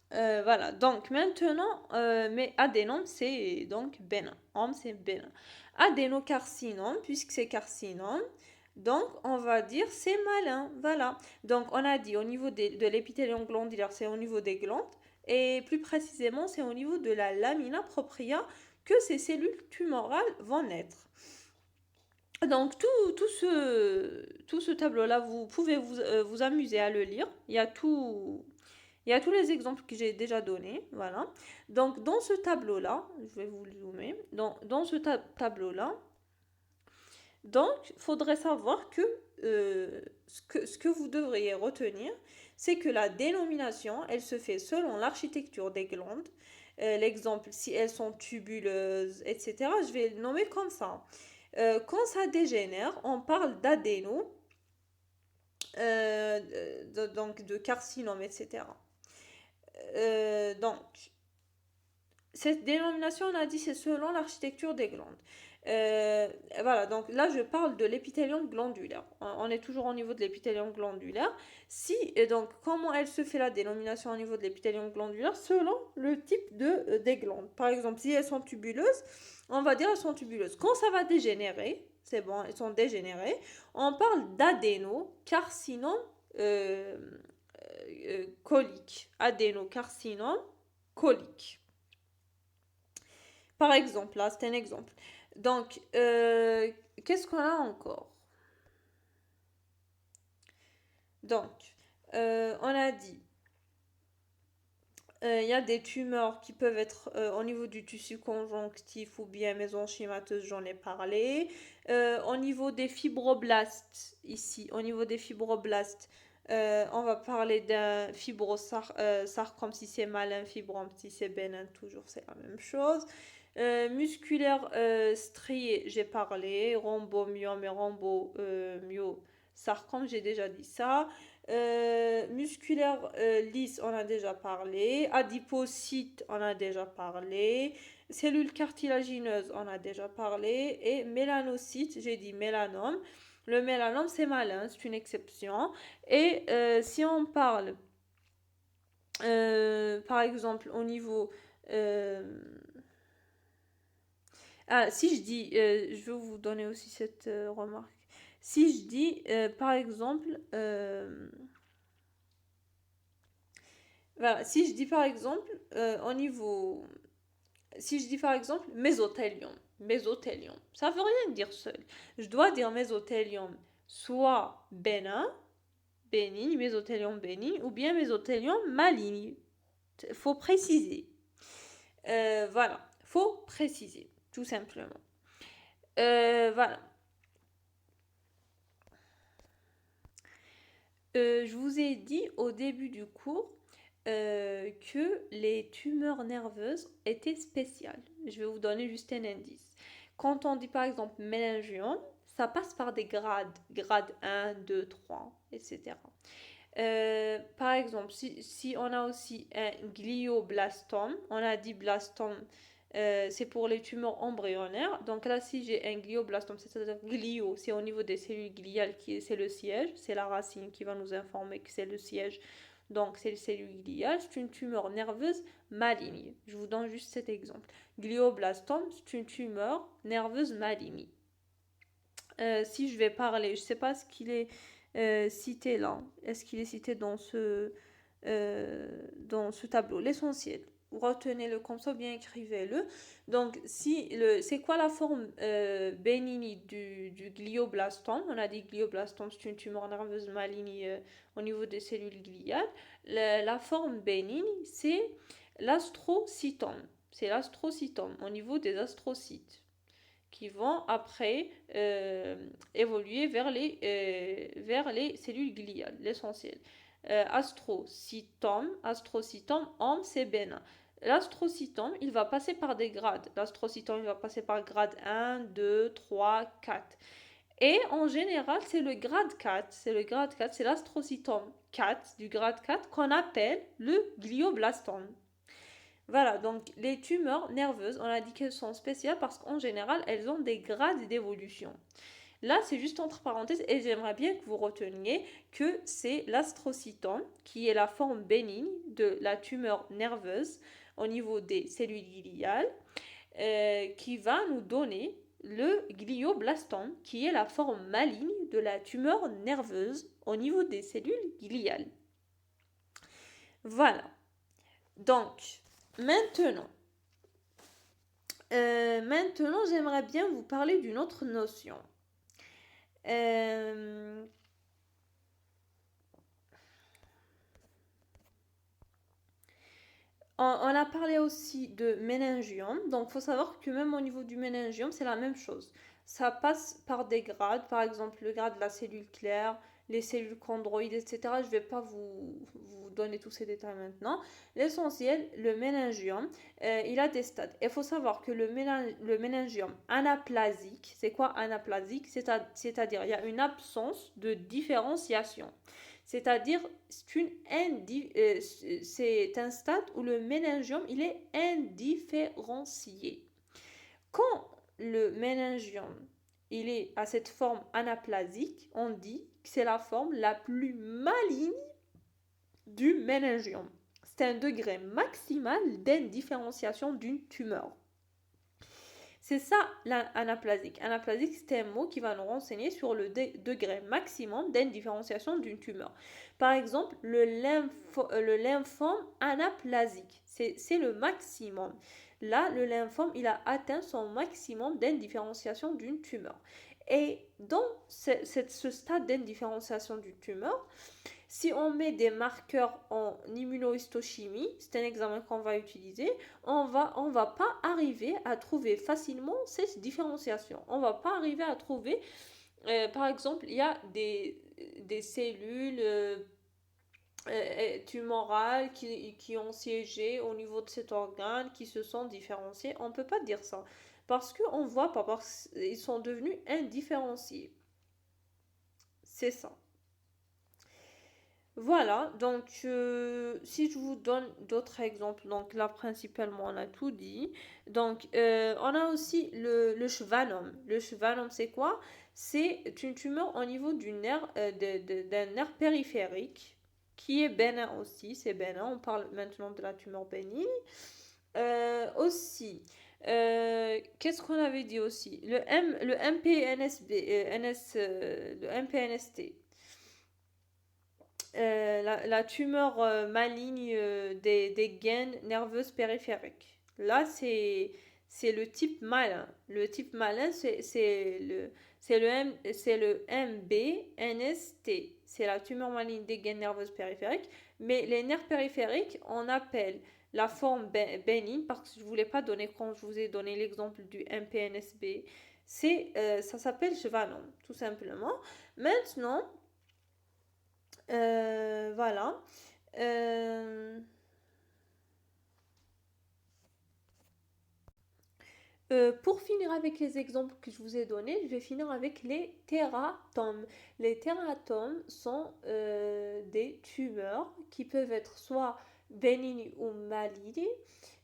Voilà, donc maintenant, mais adénome, c'est donc bénin. Homme, c'est bénin. Adénocarcinome, puisque c'est carcinome, donc on va dire c'est malin. Voilà. Donc on a dit au niveau de l'épithélium glandulaire, c'est au niveau des glandes, et plus précisément, c'est au niveau de la lamina propria que ces cellules tumorales vont naître. Donc tout ce tableau-là, vous pouvez vous amuser à le lire. Il y a tous les exemples que j'ai déjà donnés, voilà. Donc, dans ce tableau-là, je vais vous le zoomer, dans ce tableau-là, donc, il faudrait savoir que, ce que vous devriez retenir, c'est que la dénomination, elle se fait selon l'architecture des glandes. L'exemple, si elles sont tubuleuses, etc., je vais le nommer comme ça. Quand ça dégénère, on parle d'adéno, donc de carcinome, etc. Donc, cette dénomination, on a dit, c'est selon l'architecture des glandes. Voilà, donc là, je parle de l'épithélium glandulaire. On est toujours au niveau de l'épithélium glandulaire. Et donc, comment elle se fait la dénomination au niveau de l'épithélium glandulaire? Selon le type des glandes. Par exemple, si elles sont tubuleuses, on va dire elles sont tubuleuses. Quand ça va dégénérer, c'est bon, elles sont dégénérées, on parle d'adénocarcinome colique. Adénocarcinome colique. Par exemple, là, c'est un exemple. Donc, qu'est-ce qu'on a encore? Donc, on a dit, il y a des tumeurs qui peuvent être au niveau du tissu conjonctif ou bien mésenchymateuse, j'en ai parlé. Au niveau des fibroblastes, ici, au niveau des fibroblastes, on va parler d'un fibrosarcome si c'est malin, fibrome si c'est bénin, toujours c'est la même chose. Musculaire strié, j'ai parlé. Rhombomiome et rhombomyosarcome, j'ai déjà dit ça. Musculaire lisse, on a déjà parlé. Adipocyte, on a déjà parlé. Cellules cartilagineuses, on a déjà parlé. Et mélanocyte, j'ai dit mélanome. Le mélanome, c'est malin, c'est une exception. Et si on parle, par exemple, au niveau... si je dis, je vais vous donner aussi cette remarque. Si je dis, par exemple, voilà, si je dis par exemple, au niveau, si je dis par exemple mésothélium, ça veut rien dire seul. Je dois dire mésothélium, soit bénigne, mésothélium bénigne, ou bien mésothélium maligne. Faut préciser. Voilà, faut préciser, tout simplement. Voilà. Je vous ai dit au début du cours que les tumeurs nerveuses étaient spéciales. Je vais vous donner juste un indice. Quand on dit par exemple méningiome, ça passe par des grades, grade 1, 2, 3, etc. Par exemple, si on a aussi un glioblastome, on a dit blastome, c'est pour les tumeurs embryonnaires. Donc là, si j'ai un glioblastome, c'est-à-dire glio, c'est au niveau des cellules gliales, c'est le siège, c'est la racine qui va nous informer que c'est le siège. Donc c'est les cellules gliales, c'est une tumeur nerveuse maligne. Je vous donne juste cet exemple. Glioblastome, c'est une tumeur nerveuse maligne. Si je vais parler, je ne sais pas ce qu'il est cité là. Est-ce qu'il est cité dans ce tableau? L'essentiel. retenez-le comme ça, bien écrivez-le. Donc, c'est quoi la forme bénigne du glioblastome? On a dit glioblastome, c'est une tumeur nerveuse maligne au niveau des cellules gliales. La forme bénigne, c'est l'astrocytome. C'est l'astrocytome au niveau des astrocytes qui vont après évoluer vers les cellules gliales, l'essentiel. Astrocytome, c'est bénin. L'astrocytome, il va passer par des grades. L'astrocytome, il va passer par grade 1, 2, 3, 4. Et en général, c'est le grade 4. C'est l'astrocytome 4, du grade 4, qu'on appelle le glioblastome. Voilà, donc les tumeurs nerveuses, on a dit qu'elles sont spéciales parce qu'en général, elles ont des grades d'évolution. Là, c'est juste entre parenthèses et j'aimerais bien que vous reteniez que c'est l'astrocytome qui est la forme bénigne de la tumeur nerveuse au niveau des cellules gliales qui va nous donner le glioblastome qui est la forme maligne de la tumeur nerveuse au niveau des cellules gliales. Voilà. Donc, maintenant, j'aimerais bien vous parler d'une autre notion. On a parlé aussi de méningiome. Donc, il faut savoir que même au niveau du méningiome, c'est la même chose. Ça passe par des grades, par exemple le grade de la cellule claire, les cellules chondroïdes, etc. Je ne vais pas vous donner tous ces détails maintenant. L'essentiel, le méningiome, il a des stades. Il faut savoir que le méningiome anaplasique, c'est quoi anaplasique? C'est-à-dire, il y a une absence de différenciation. C'est-à-dire, c'est un stade où le méningiome il est indifférencié. Quand le méningiome il est à cette forme anaplasique, on dit que c'est la forme la plus maligne du méningiome. C'est un degré maximal d'indifférenciation d'une tumeur. C'est ça l'anaplasique. Anaplasique, c'est un mot qui va nous renseigner sur le degré maximum d'indifférenciation d'une tumeur. Par exemple, le lymphome anaplasique, c'est le maximum. Là, le lymphome, il a atteint son maximum d'indifférenciation d'une tumeur. Et dans ce stade d'indifférenciation d'une tumeur, si on met des marqueurs en immunohistochimie, c'est un examen qu'on va utiliser, on va pas arriver à trouver facilement cette différenciation. On va pas arriver à trouver, par exemple, il y a des cellules tumorales qui ont siégé au niveau de cet organe, qui se sont différenciées. On ne peut pas dire ça. Parce qu'on ne voit pas, parce qu'ils sont devenus indifférenciés. C'est ça. Voilà, donc si je vous donne d'autres exemples, donc là principalement on a tout dit. Donc on a aussi le schwannome. Le schwannome c'est quoi? C'est une tumeur au niveau du nerf, d'un nerf périphérique qui est bénin aussi, c'est bénin. On parle maintenant de la tumeur bénigne. Aussi, qu'est-ce qu'on avait dit aussi? Le MPNSB, le MPNST. La tumeur maligne des gaines nerveuses périphériques. Là, c'est le type malin. Le type malin, c'est le MBNST. C'est la tumeur maligne des gaines nerveuses périphériques. Mais les nerfs périphériques, on appelle la forme bénigne, parce que je ne voulais pas donner, quand je vous ai donné l'exemple du MPNSB, ça s'appelle schwannome, tout simplement. Maintenant, voilà. Pour finir avec les exemples que je vous ai donnés, je vais finir avec les tératomes. Les tératomes sont des tumeurs qui peuvent être soit bénignes ou malignes.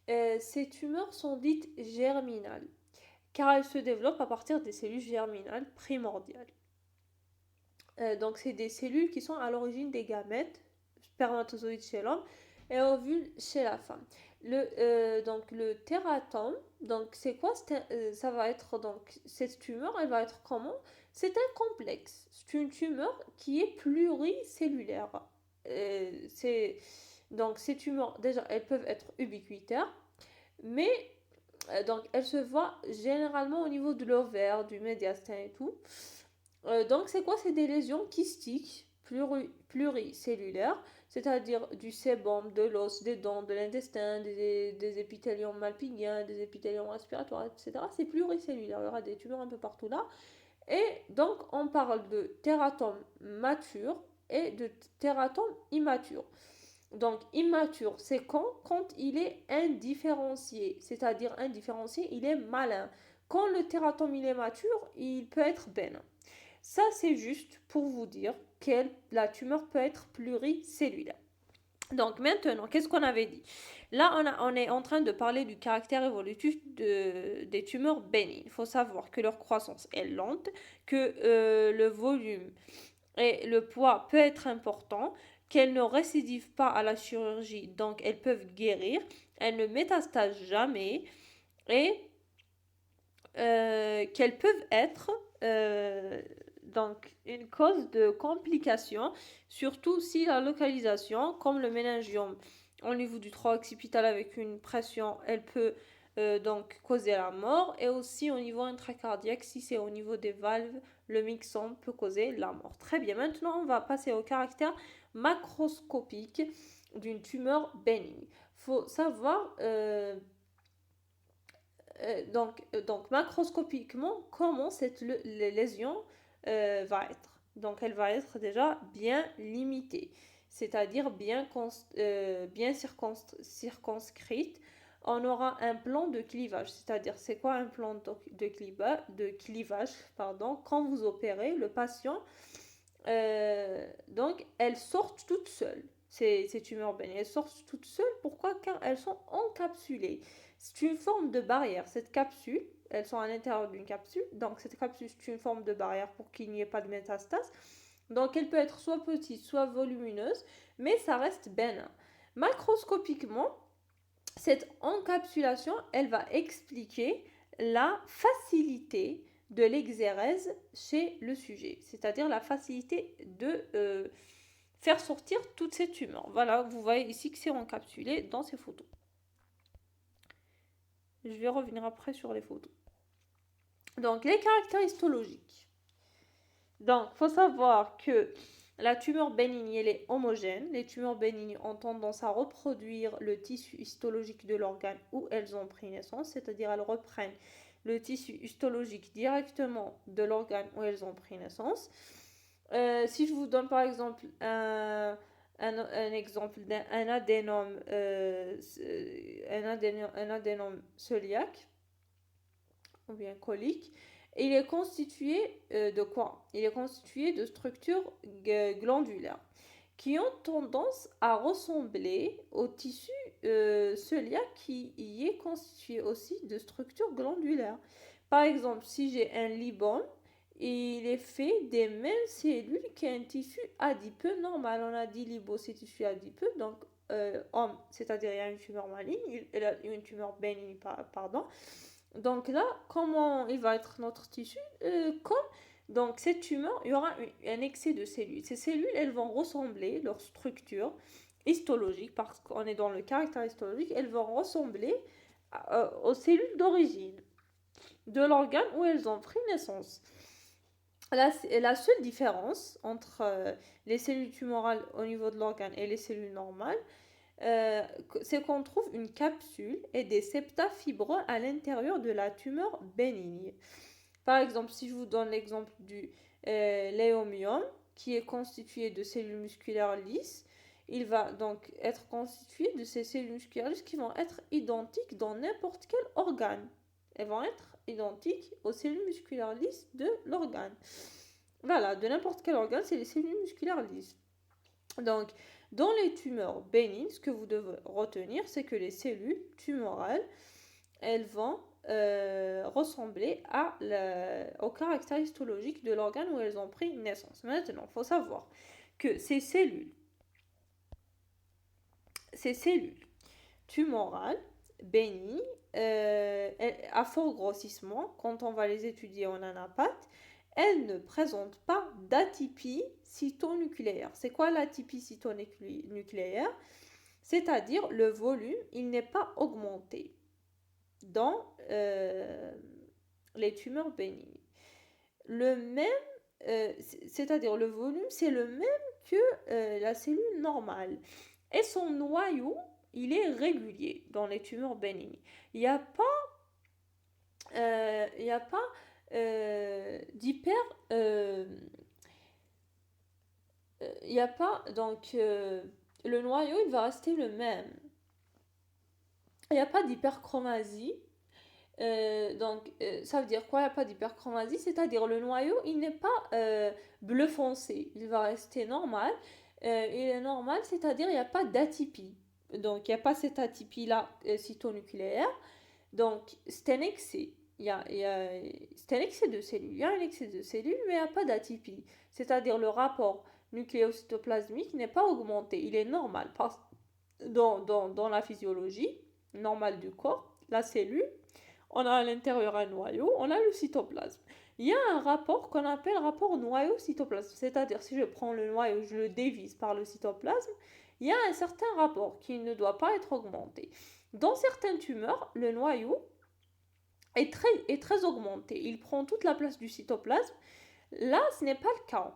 Ces tumeurs sont dites germinales, car elles se développent à partir des cellules germinales primordiales. Donc c'est des cellules qui sont à l'origine des gamètes, spermatozoïdes chez l'homme et ovules chez la femme. Donc le tératome, donc c'est quoi? Ça va être donc cette tumeur, elle va être comment? C'est un complexe. C'est une tumeur qui est pluricellulaire. C'est Donc ces tumeurs, déjà, elles peuvent être ubiquitaires, mais donc elles se voient généralement au niveau de l'ovaire, du médiastin et tout. Donc c'est quoi? C'est des lésions kystiques pluricellulaires, c'est-à-dire du sébum, de l'os, des dents, de l'intestin, des épithéliums malpighiens, des épithéliums respiratoires, etc. C'est pluricellulaire, il y aura des tumeurs un peu partout là. Et donc on parle de tératome mature et de tératome immature. Donc immature, c'est quand il est indifférencié, c'est-à-dire indifférencié, il est malin. Quand le tératome il est mature, il peut être bénin. Ça, c'est juste pour vous dire que la tumeur peut être pluricellulaire. Donc maintenant, qu'est-ce qu'on avait dit? Là, on est en train de parler du caractère évolutif des tumeurs bénignes. Il faut savoir que leur croissance est lente, que le volume et le poids peut être important, qu'elles ne récidivent pas à la chirurgie, donc elles peuvent guérir, elles ne métastasent jamais et qu'elles peuvent être donc une cause de complications, surtout si la localisation, comme le méningiome au niveau du thorax occipital avec une pression, elle peut donc causer la mort, et aussi au niveau intracardiaque, si c'est au niveau des valves, le myxome peut causer la mort. Très bien, maintenant on va passer au caractère macroscopique d'une tumeur bénigne. Il faut savoir donc macroscopiquement, comment cette lésion va être. Donc, elle va être déjà bien limitée, c'est-à-dire bien circonscrite. On aura un plan de clivage, c'est-à-dire c'est quoi un plan de clivage, pardon, quand vous opérez le patient, donc elles sortent toutes seules. Ces tumeurs bénignes, elles sortent toutes seules. Pourquoi? Car elles sont encapsulées. C'est une forme de barrière. Cette capsule, elles sont à l'intérieur d'une capsule. Donc cette capsule, c'est une forme de barrière pour qu'il n'y ait pas de métastase. Donc elle peut être soit petite, soit volumineuse, mais ça reste bénin. Macroscopiquement, cette encapsulation, elle va expliquer la facilité de l'exérèse chez le sujet, c'est-à-dire la facilité de faire sortir toutes ces tumeurs. Voilà, vous voyez ici que c'est encapsulé dans ces photos. Je vais revenir après sur les photos. Donc, les caractères histologiques. Donc, il faut savoir que la tumeur bénigne, elle est homogène. Les tumeurs bénignes ont tendance à reproduire le tissu histologique de l'organe où elles ont pris naissance, c'est-à-dire elles reprennent le tissu histologique directement de l'organe où elles ont pris naissance. Si je vous donne par exemple un exemple d'un adénome, un adénome cœliaque ou bien colique, il est constitué de quoi? Il est constitué de structures glandulaires qui ont tendance à ressembler au tissu cœliaque qui y est constitué aussi de structures glandulaires. Par exemple, si j'ai un libome, il est fait des mêmes cellules qu'un tissu adipeux normal. On a dit libo, c'est tissu adipeux, donc homme, c'est-à-dire il y a une tumeur maligne, il a une tumeur bénigne, pardon. Donc là, comment il va être notre tissu comme donc cette tumeur, il y aura un excès de cellules. Ces cellules, elles vont ressembler, leur structure histologique, parce qu'on est dans le caractère histologique, elles vont ressembler aux cellules d'origine de l'organe où elles ont pris naissance. La seule différence entre les cellules tumorales au niveau de l'organe et les cellules normales, c'est qu'on trouve une capsule et des septa fibreux à l'intérieur de la tumeur bénigne. Par exemple, si je vous donne l'exemple du léomiome, qui est constitué de cellules musculaires lisses, il va donc être constitué de ces cellules musculaires lisses qui vont être identiques dans n'importe quel organe. Elles vont être identiques aux cellules musculaires lisses de l'organe. Voilà, de n'importe quel organe, c'est les cellules musculaires lisses. Donc, dans les tumeurs bénignes, ce que vous devez retenir, c'est que les cellules tumorales, elles vont ressembler au caractère histologique de l'organe où elles ont pris naissance. Maintenant, il faut savoir que ces cellules tumorales bénignes, à fort grossissement, quand on va les étudier en anapathe, elles ne présentent pas d'atypie cytonucléaire. C'est quoi l'atypie cytonucléaire? c'est-à-dire le volume, il n'est pas augmenté dans les tumeurs bénignes. Le même, c'est-à-dire le volume, c'est le même que la cellule normale. Et son noyau, il est régulier dans les tumeurs bénignes. Il n'y a pas d'hyper... Il n'y a pas, donc, le noyau, il va rester le même. Il n'y a pas d'hyperchromasie. Ça veut dire quoi? Il n'y a pas d'hyperchromasie, c'est-à-dire le noyau, il n'est pas bleu foncé, il va rester normal. Il est normal, c'est-à-dire il n'y a pas d'atypie. Donc, il n'y a pas cette atypie-là cytonucléaire. Donc, c'est un excès. C'est un excès de cellules. Il y a un excès de cellules, mais il n'y a pas d'atypie. C'est-à-dire le rapport nucléocytoplasmique n'est pas augmenté. Il est normal. Dans la physiologie normale du corps, la cellule, on a à l'intérieur un noyau, on a le cytoplasme. Il y a un rapport qu'on appelle rapport noyau-cytoplasme. C'est-à-dire, si je prends le noyau, je le divise par le cytoplasme, il y a un certain rapport qui ne doit pas être augmenté. Dans certaines tumeurs, le noyau est très augmenté. Il prend toute la place du cytoplasme. Là, ce n'est pas le cas.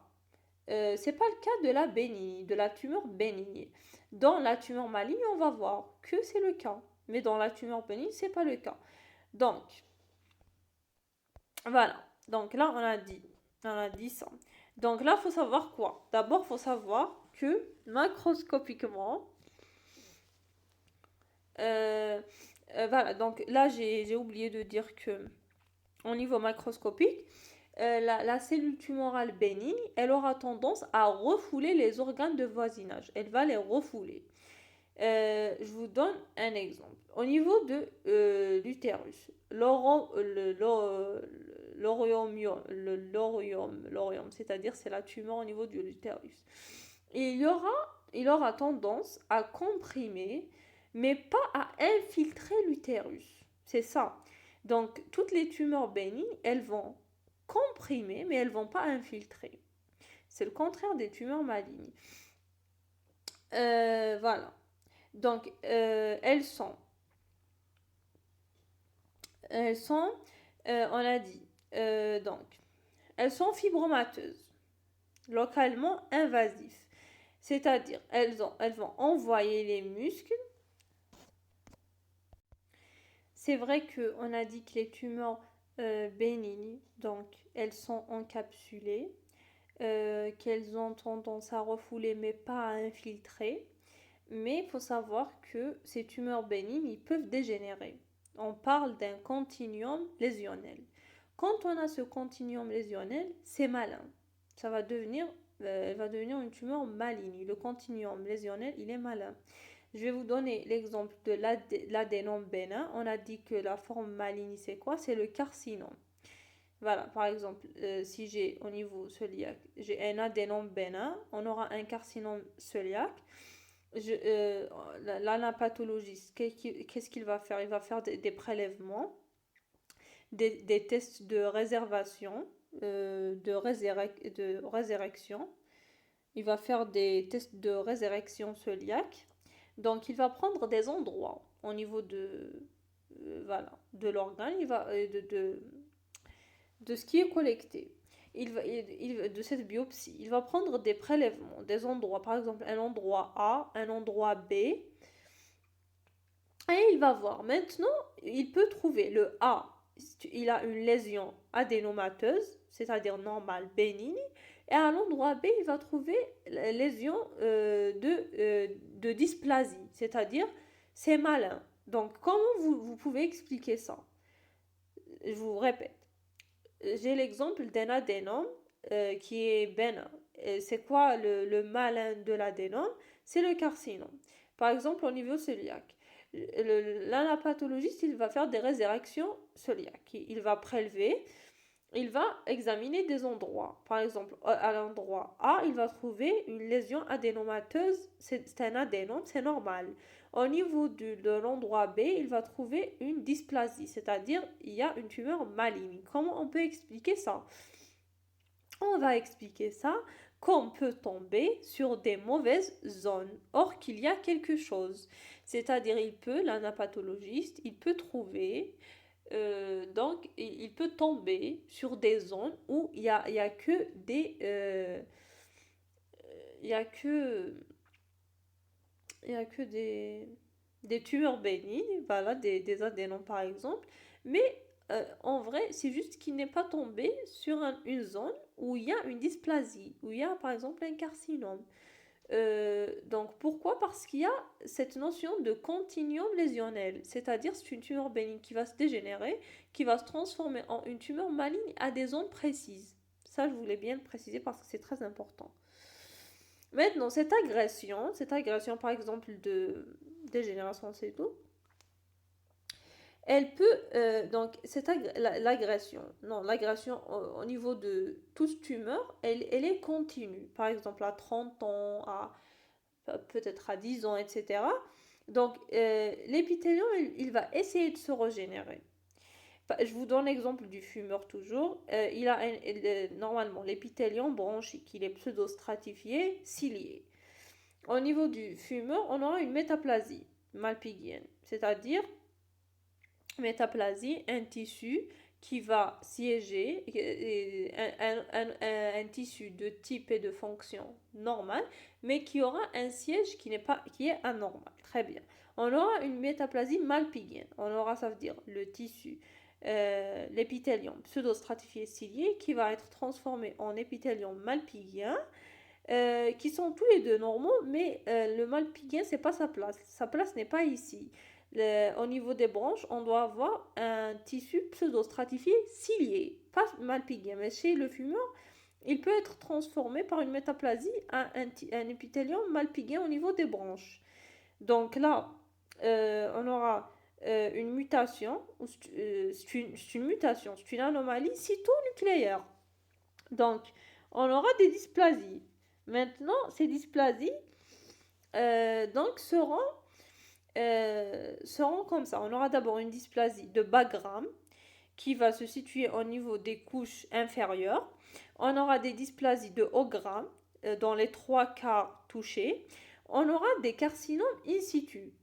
Ce n'est pas le cas de la bénigne, de la tumeur bénigne. Dans la tumeur maligne, on va voir que c'est le cas. Mais dans la tumeur bénigne, ce n'est pas le cas. Donc, voilà. Donc là, on a dit ça. Donc là, il faut savoir quoi? D'abord, il faut savoir que macroscopiquement, voilà. Donc là, j'ai oublié de dire que au niveau macroscopique, la cellule tumorale bénigne, elle aura tendance à refouler les organes de voisinage. Elle va les refouler. Je vous donne un exemple. Au niveau de l'utérus, l'orium, c'est-à-dire c'est la tumeur au niveau de l'utérus. Il aura tendance à comprimer, mais pas à infiltrer l'utérus. C'est ça. Donc, toutes les tumeurs bénignes, elles vont comprimer, mais elles ne vont pas infiltrer. C'est le contraire des tumeurs malignes. Voilà. Donc, elles sont, on a dit, donc, elles sont fibromateuses, localement invasives. C'est-à-dire, elles vont envoyer les muscles. C'est vrai qu'on a dit que les tumeurs bénignes, donc, elles sont encapsulées, qu'elles ont tendance à refouler, mais pas à infiltrer. Mais il faut savoir que ces tumeurs bénignes, ils peuvent dégénérer. On parle d'un continuum lésionnel. Quand on a ce continuum lésionnel, c'est malin. Elle va devenir une tumeur maligne. Le continuum lésionnel, il est malin. Je vais vous donner l'exemple de l'adénome bénin. On a dit que la forme maligne, c'est quoi? C'est le carcinome. Voilà, par exemple, si j'ai au niveau cœliaque, j'ai un adénome bénin, on aura un carcinome cœliaque. L'anapathologiste, qu'est-ce qu'il va faire? Il va faire des prélèvements, des tests de réservation, de résurrection. Il va faire des tests de résurrection cœliaque. Donc, il va prendre des endroits au niveau voilà, de l'organe, de ce qui est collecté. De cette biopsie, il va prendre des prélèvements, des endroits, par exemple un endroit A, un endroit B, et il va voir. Maintenant, il peut trouver le A, il a une lésion adénomateuse, c'est-à-dire normale, bénigne, et à l'endroit B, il va trouver la lésion de dysplasie, c'est-à-dire c'est malin. Donc, comment vous pouvez expliquer ça? Je vous répète. J'ai l'exemple d'un adénome qui est bénin. C'est quoi le malin de l'adénome? C'est le carcinome. Par exemple, au niveau cœliaque. L'anapathologiste, il va faire des résurrections cœliaques. Il va prélever, il va examiner des endroits. Par exemple, à l'endroit A, il va trouver une lésion adénomateuse. C'est un adénome, c'est normal. Au niveau de l'endroit B, il va trouver une dysplasie, c'est-à-dire il y a une tumeur maligne. Comment on peut expliquer ça? On va expliquer ça qu'on peut tomber sur des mauvaises zones, or qu'il y a quelque chose. C'est-à-dire, l'anapathologiste, il peut trouver, donc il peut tomber sur des zones où il y a que il y a que, il y a que des tumeurs bénignes, voilà, des adénomes par exemple, mais en vrai, c'est juste qu'il n'est pas tombé sur une zone où il y a une dysplasie, où il y a par exemple un carcinome. Donc pourquoi? Parce qu'il y a cette notion de continuum lésionnel, c'est-à-dire c'est une tumeur bénigne qui va se dégénérer, qui va se transformer en une tumeur maligne à des zones précises. Ça, je voulais bien le préciser parce que c'est très important. Maintenant, cette agression par exemple de dégénérescence et tout, elle peut, donc, l'agression, non, l'agression au niveau de toute tumeur, elle est continue. Par exemple, à 30 ans, peut-être à 10 ans, etc. Donc, l'épithélium, il va essayer de se régénérer. Enfin, je vous donne l'exemple du fumeur toujours. Normalement, l'épithélium bronchique, il est pseudostratifié, cilié. Au niveau du fumeur, on aura une métaplasie malpighienne, c'est-à-dire métaplasie, un tissu qui va siéger, un tissu de type et de fonction normale, mais qui aura un siège qui est anormal. Très bien. On aura une métaplasie malpighienne. On aura, ça veut dire, le tissu, l'épithélium pseudostratifié cilié, qui va être transformé en épithélium malpighien, qui sont tous les deux normaux, mais le malpighien, c'est pas sa place. Sa place n'est pas ici. Au niveau des branches, on doit avoir un tissu pseudostratifié cilié, pas malpighien. Mais chez le fumeur, il peut être transformé par une métaplasie à un épithélium malpighien au niveau des branches. Donc là, on aura une mutation, c'est une mutation, c'est une anomalie cytonucléaire. Donc, on aura des dysplasies. Maintenant, ces dysplasies donc seront comme ça. On aura d'abord une dysplasie de Bagram qui va se situer au niveau des couches inférieures. On aura des dysplasies de Ogram dans les trois quarts touchés. On aura des carcinomes in situ,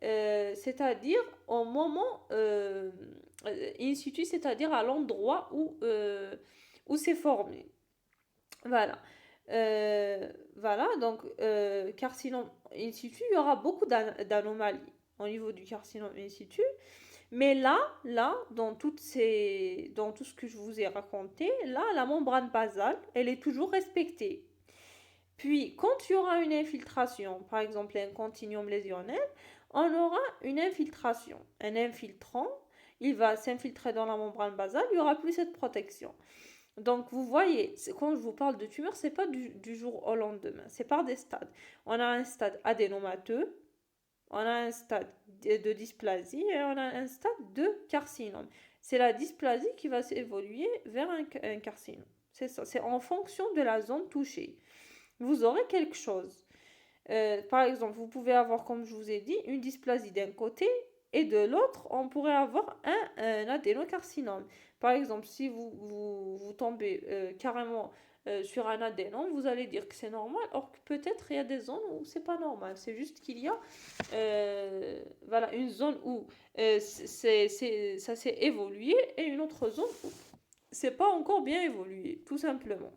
c'est-à-dire au moment in situ, c'est-à-dire à l'endroit où c'est formé. Voilà. Voilà, donc carcinome in situ, il y aura beaucoup d'anomalies au niveau du carcinome in situ. Mais là, dans tout ce que je vous ai raconté, là, la membrane basale, elle est toujours respectée. Puis, quand il y aura une infiltration, par exemple un continuum lésionnel, on aura une infiltration. Un infiltrant, il va s'infiltrer dans la membrane basale, il n'y aura plus cette protection. Donc, vous voyez, quand je vous parle de tumeur, c'est pas du jour au lendemain, c'est par des stades. On a un stade adénomateux, on a un stade de dysplasie et on a un stade de carcinome. C'est la dysplasie qui va s'évoluer vers un carcinome. C'est ça, c'est en fonction de la zone touchée. Vous aurez quelque chose. Par exemple, vous pouvez avoir, comme je vous ai dit, une dysplasie d'un côté et de l'autre, on pourrait avoir un adénocarcinome. Par exemple, si vous tombez carrément sur un adénome, vous allez dire que c'est normal, or que peut-être il y a des zones où c'est pas normal. C'est juste qu'il y a voilà, une zone où ça s'est évolué et une autre zone où c'est pas encore bien évolué, tout simplement.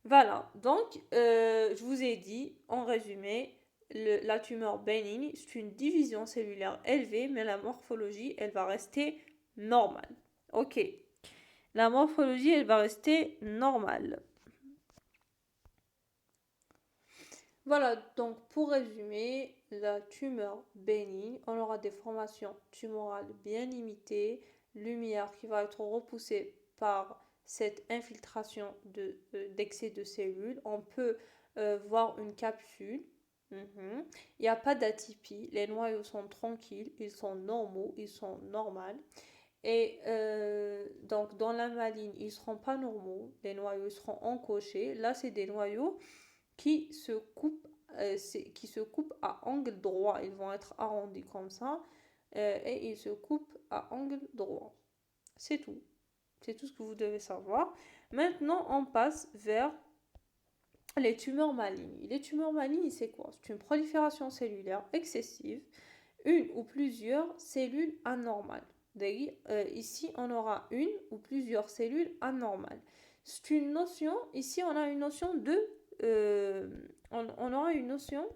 Voilà, donc je vous ai dit en résumé, la tumeur bénigne, c'est une division cellulaire élevée, mais la morphologie, elle va rester normale. Ok, la morphologie, elle va rester normale. Voilà, donc pour résumer, la tumeur bénigne, on aura des formations tumorales bien limitées, lumière qui va être repoussée par cette infiltration d'excès de cellules. On peut voir une capsule. Il n'y a pas d'atypie, les noyaux sont tranquilles, ils sont normaux, ils sont normaux. Et donc dans la maligne, ils ne seront pas normaux, les noyaux seront encochés. Là, c'est des noyaux qui se coupent, à angle droit. Ils vont être arrondis comme ça et ils se coupent à angle droit. C'est tout. C'est tout ce que vous devez savoir. Maintenant, on passe vers les tumeurs malignes. Les tumeurs malignes, c'est quoi? C'est une prolifération cellulaire excessive, une ou plusieurs cellules anormales. Ici, on aura une ou plusieurs cellules anormales. C'est une notion, ici, on a une notion de... on aura une notion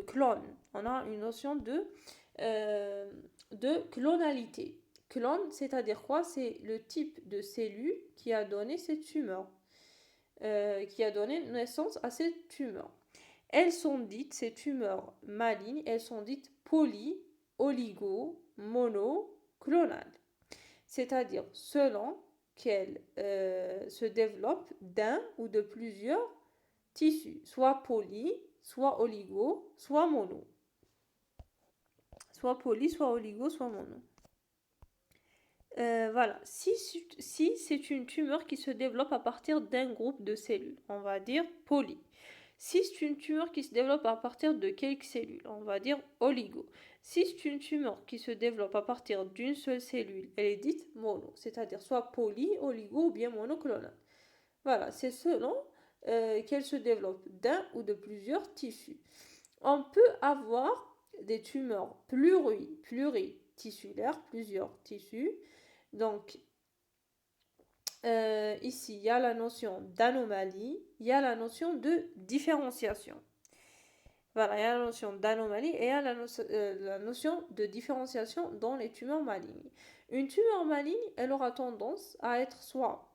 clone. On a une notion de clonalité. Clone, c'est-à-dire quoi? C'est le type de cellule qui a donné cette tumeur, qui a donné naissance à cette tumeur. Elles sont dites, ces tumeurs malignes, elles sont dites poly, oligo, mono, clonales. C'est-à-dire selon qu'elles se développent d'un ou de plusieurs tissus, soit poly, soit oligo, soit mono. Soit poly, soit oligo, soit mono. Voilà, si c'est une tumeur qui se développe à partir d'un groupe de cellules, on va dire poly. Si c'est une tumeur qui se développe à partir de quelques cellules, on va dire oligo. Si c'est une tumeur qui se développe à partir d'une seule cellule, elle est dite mono, c'est-à-dire soit poly, oligo ou bien monoclonale. Voilà, c'est selon qu'elle se développe d'un ou de plusieurs tissus. On peut avoir des tumeurs pluritissulaires, plusieurs tissus. Donc, ici, il y a la notion d'anomalie, il y a la notion de différenciation. Voilà, il y a la notion d'anomalie et il y a la notion de différenciation dans les tumeurs malignes. Une tumeur maligne, elle aura tendance à être soit,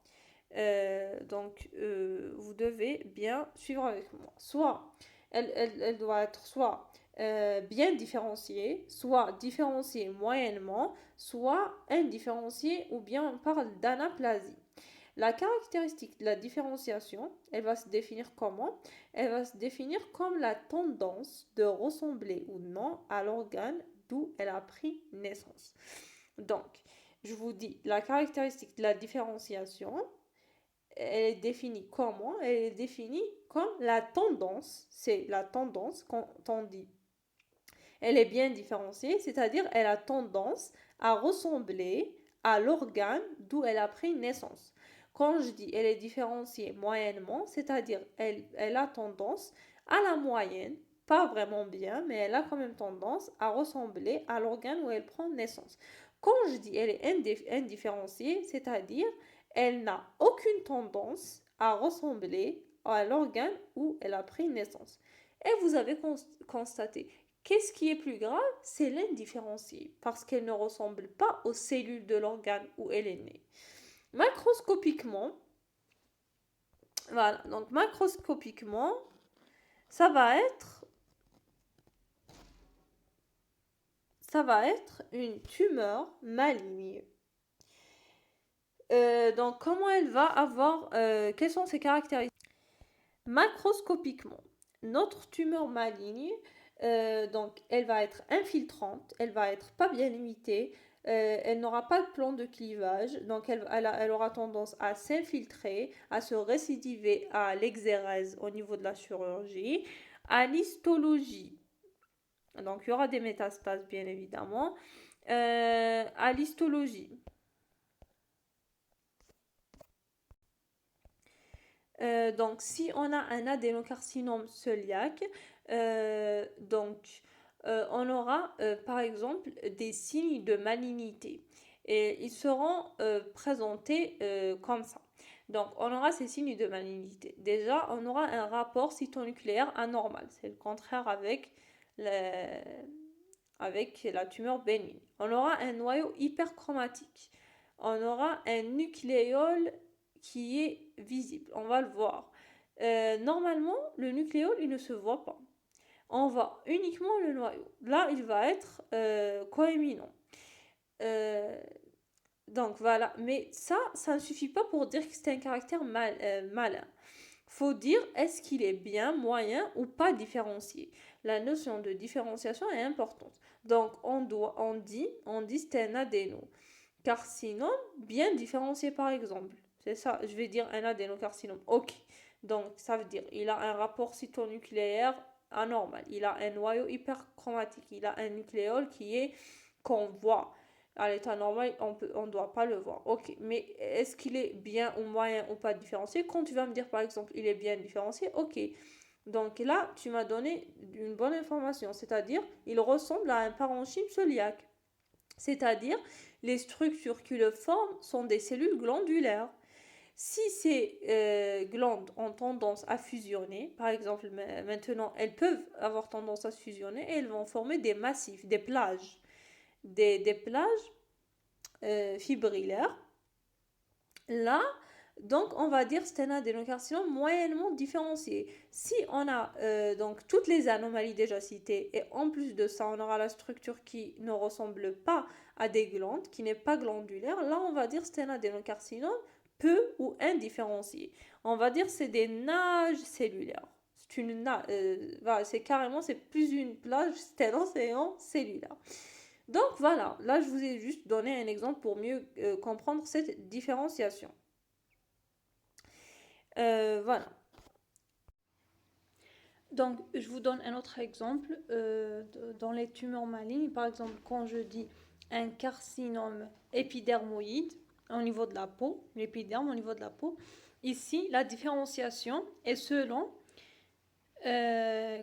vous devez bien suivre avec moi, soit elle doit être soit bien différenciée, soit différenciée moyennement, soit indifférenciée ou bien on parle d'anaplasie. La caractéristique de la différenciation, elle va se définir comment? Elle va se définir comme la tendance de ressembler ou non à l'organe d'où elle a pris naissance. Donc, je vous dis, la caractéristique de la différenciation, elle est définie comment? Elle est définie comme la tendance, c'est la tendance quand on dit elle est bien différenciée, c'est-à-dire elle a tendance à ressembler à l'organe d'où elle a pris naissance. Quand je dis elle est différenciée moyennement, c'est-à-dire elle a tendance à la moyenne, pas vraiment bien, mais elle a quand même tendance à ressembler à l'organe où elle prend naissance. Quand je dis elle est indifférenciée, c'est-à-dire elle n'a aucune tendance à ressembler à l'organe où elle a pris naissance. Et vous avez constaté, qu'est-ce qui est plus grave? C'est l'indifférenciée, parce qu'elle ne ressemble pas aux cellules de l'organe où elle est née. Macroscopiquement, voilà, donc macroscopiquement, ça va être une tumeur maligne. Donc, comment elle va avoir, quelles sont ses caractéristiques? Macroscopiquement, notre tumeur maligne, donc elle va être infiltrante, elle va être pas bien limitée, elle n'aura pas de plan de clivage, donc elle aura tendance à s'infiltrer, à se récidiver à l'exérèse au niveau de la chirurgie, à l'histologie. Donc il y aura des métastases bien évidemment, à l'histologie. Donc, si on a un adénocarcinome cœliaque, on aura par exemple des signes de malignité et ils seront présentés comme ça. Donc, on aura ces signes de malignité. Déjà, on aura un rapport cytonucléaire anormal. C'est le contraire avec la tumeur bénigne. On aura un noyau hyperchromatique. On aura un nucléole qui est visible. On va le voir. Normalement, le nucléole, il ne se voit pas. On voit uniquement le noyau. Là, il va être coéminent. Donc voilà. Mais ça ne suffit pas pour dire que c'est un caractère malin. Faut dire est-ce qu'il est bien, moyen ou pas différencié. La notion de différenciation est importante. Donc on dit c'est un adénocarcinome bien différencié par exemple. C'est ça, je vais dire un adénocarcinome. Ok. Donc ça veut dire il a un rapport cytonucléaire anormal. Il a un noyau hyperchromatique. Il a un nucléole qu'on voit. À l'état normal, on doit pas le voir. Ok, mais est-ce qu'il est bien ou moyen ou pas différencié? Quand tu vas me dire par exemple, il est bien différencié, ok. Donc là, tu m'as donné une bonne information, c'est-à-dire, il ressemble à un parenchyme cœliaque. C'est-à-dire, les structures qui le forment sont des cellules glandulaires. Si ces glandes ont tendance à fusionner, par exemple, maintenant, elles peuvent avoir tendance à se fusionner et elles vont former des massifs, des plages, des plages fibrillaires. Là, donc, on va dire que c'est un adénocarcinome moyennement différencié. Si on a donc toutes les anomalies déjà citées et en plus de ça, on aura la structure qui ne ressemble pas à des glandes, qui n'est pas glandulaire, là, on va dire que c'est un adénocarcinome peu ou indifférencié. On va dire que c'est des nages cellulaires. Voilà, c'est carrément, c'est plus une plage, c'est un océan cellulaire. Donc voilà, là je vous ai juste donné un exemple pour mieux comprendre cette différenciation. Voilà. Donc je vous donne un autre exemple dans les tumeurs malignes. Par exemple, quand je dis un carcinome épidermoïde au niveau de la peau, l'épiderme au niveau de la peau, ici la différenciation est selon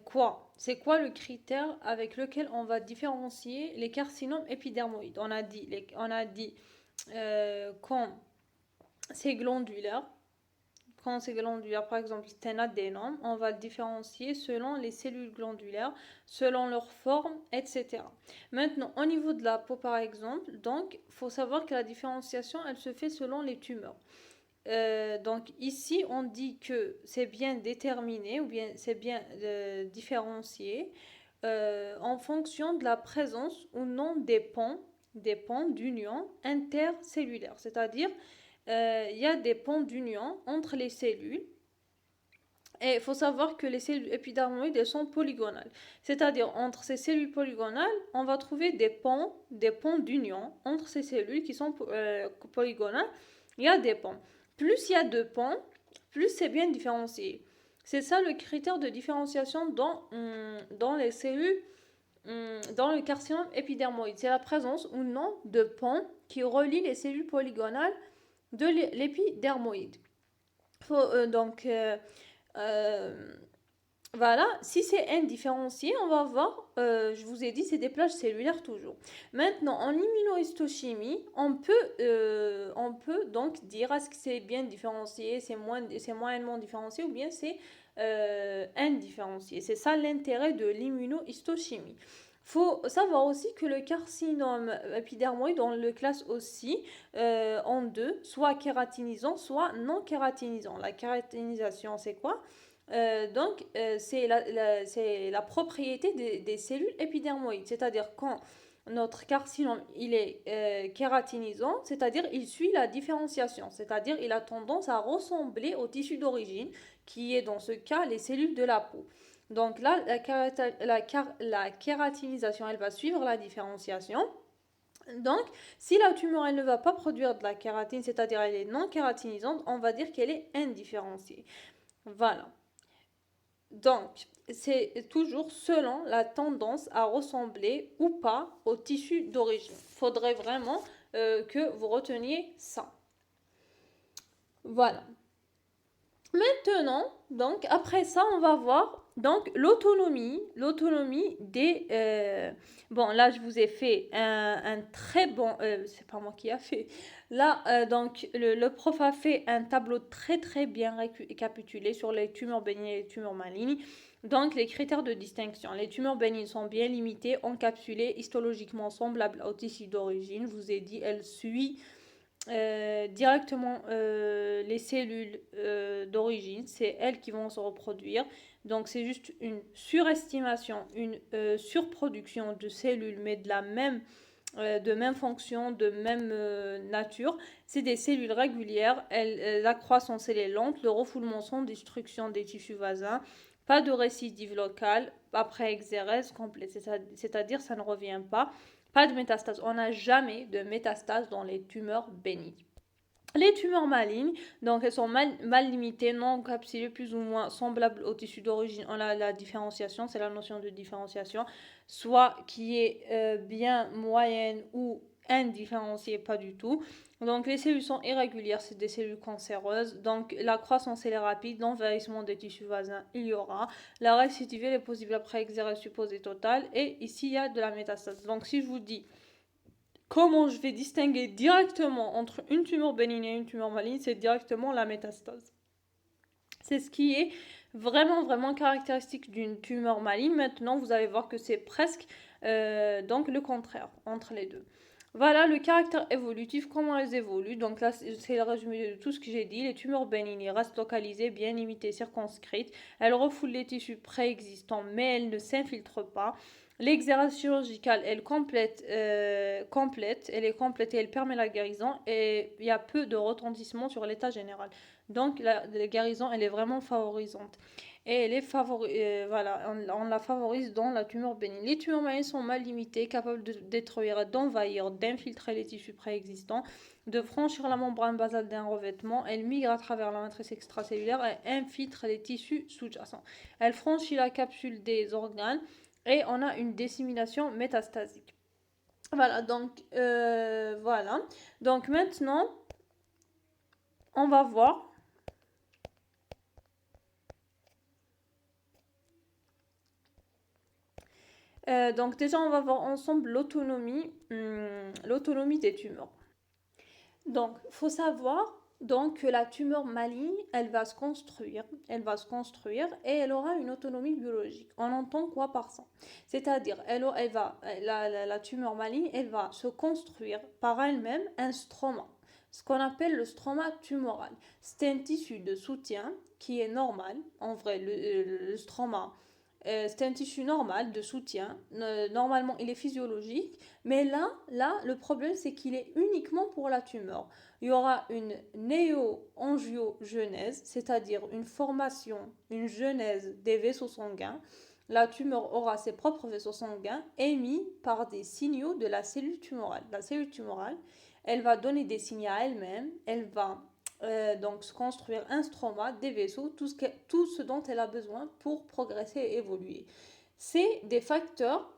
quoi? C'est quoi le critère avec lequel on va différencier les carcinomes épidermoïdes? On a dit quand c'est glandulaire, par exemple, c'est un adénome, on va le différencier selon les cellules glandulaires, selon leur forme, etc. Maintenant, au niveau de la peau, par exemple, donc, il faut savoir que la différenciation, elle se fait selon les tumeurs. Donc ici, on dit que c'est bien déterminé ou bien c'est bien différencié en fonction de la présence ou non des ponts d'union intercellulaire. C'est-à-dire, il y a des ponts d'union entre les cellules. Et il faut savoir que les cellules épidermoïdes, elles sont polygonales. C'est-à-dire, entre ces cellules polygonales, on va trouver des ponts d'union entre ces cellules qui sont polygonales. Il y a des ponts. Plus il y a de ponts, plus c'est bien différencié. C'est ça le critère de différenciation dans les cellules, dans le carcinome épidermoïde. C'est la présence ou non de ponts qui relient les cellules polygonales de l'épidermoïde. Donc, voilà, si c'est indifférencié, on va voir, je vous ai dit, c'est des plages cellulaires toujours. Maintenant, en immunohistochimie, on peut donc dire est-ce que c'est bien différencié, c'est moyennement différencié ou bien c'est indifférencié. C'est ça l'intérêt de l'immunohistochimie. Il faut savoir aussi que le carcinome épidermoïde, on le classe aussi en deux, soit kératinisant, soit non kératinisant. La kératinisation, c'est quoi? C'est la propriété des cellules épidermoïdes, c'est-à-dire quand notre carcinome il est kératinisant, c'est-à-dire il suit la différenciation, c'est-à-dire il a tendance à ressembler au tissu d'origine, qui est dans ce cas les cellules de la peau. Donc là, la kératinisation, elle va suivre la différenciation. Donc, si la tumeur elle ne va pas produire de la kératine, c'est-à-dire elle est non kératinisante, on va dire qu'elle est indifférenciée. Voilà. Donc, c'est toujours selon la tendance à ressembler ou pas au tissu d'origine. Il faudrait vraiment que vous reteniez ça. Voilà. Maintenant, donc, après ça, on va voir donc l'autonomie des... bon, là, je vous ai fait un très bon... c'est pas moi qui a fait. Là, donc, le prof a fait un tableau très très bien récapitulé sur les tumeurs bénignes et les tumeurs malignes. Donc, les critères de distinction. Les tumeurs bénignes sont bien limitées, encapsulées, histologiquement semblables au tissu d'origine. Je vous ai dit, elles suivent directement les cellules d'origine, c'est elles qui vont se reproduire. Donc c'est juste une surestimation, une surproduction de cellules, mais de même fonction, de même nature. C'est des cellules régulières, la croissance elle est lente, le refoulement sans destruction des tissus voisins, pas de récidive locale après exérèse complète, c'est-à-dire ça ne revient pas. Pas de métastase. On n'a jamais de métastase dans les tumeurs bénignes. Les tumeurs malignes, donc elles sont mal limitées, non encapsulées, plus ou moins semblables au tissu d'origine. On a la différenciation, c'est la notion de différenciation, soit qui est bien moyenne ou indifférenciées, pas du tout. Donc les cellules sont irrégulières, c'est des cellules cancéreuses. Donc la croissance elle est rapide, l'envahissement des tissus voisins il y aura. La récidive elle est possible après exercice supposé total. Et ici il y a de la métastase. Donc si je vous dis comment je vais distinguer directement entre une tumeur bénigne et une tumeur maligne, c'est directement la métastase. C'est ce qui est vraiment caractéristique d'une tumeur maligne. Maintenant, vous allez voir que c'est presque donc le contraire entre les deux. Voilà le caractère évolutif, comment elles évoluent. Donc là, c'est le résumé de tout ce que j'ai dit. Les tumeurs bénignes restent localisées, bien limitées, circonscrites. Elles refoulent les tissus préexistants, mais elles ne s'infiltrent pas. L'exercice chirurgical, elle est complète, elle est complète et elle permet la guérison. Et il y a peu de retentissement sur l'état général. Donc la guérison, elle est vraiment favorisante. Et elle est voilà, on la favorise dans la tumeur bénigne. Les tumeurs malignes sont mal limitées, capables de détruire, d'envahir, d'infiltrer les tissus préexistants, de franchir la membrane basale d'un revêtement. Elles migrent à travers la matrice extracellulaire et infiltrent les tissus sous-jacents. Elles franchissent la capsule des organes et on a une dissémination métastasique. Voilà, voilà. Donc maintenant, on va voir. Donc déjà, on va voir ensemble l'autonomie des tumeurs. Donc, il faut savoir donc, que la tumeur maligne, elle va se construire et elle aura une autonomie biologique. On entend quoi par ça? C'est-à-dire, la tumeur maligne, elle va se construire par elle-même un stroma, ce qu'on appelle le stroma tumoral. C'est un tissu de soutien qui est normal. En vrai, le stroma, c'est un tissu normal de soutien. Normalement, il est physiologique. Mais là, le problème, c'est qu'il est uniquement pour la tumeur. Il y aura une néo-angiogenèse, c'est-à-dire une formation, une genèse des vaisseaux sanguins. La tumeur aura ses propres vaisseaux sanguins émis par des signaux de la cellule tumorale. La cellule tumorale, elle va donner des signes à elle-même. Elle va donc se construire un stroma, des vaisseaux, tout ce dont elle a besoin pour progresser et évoluer. C'est des facteurs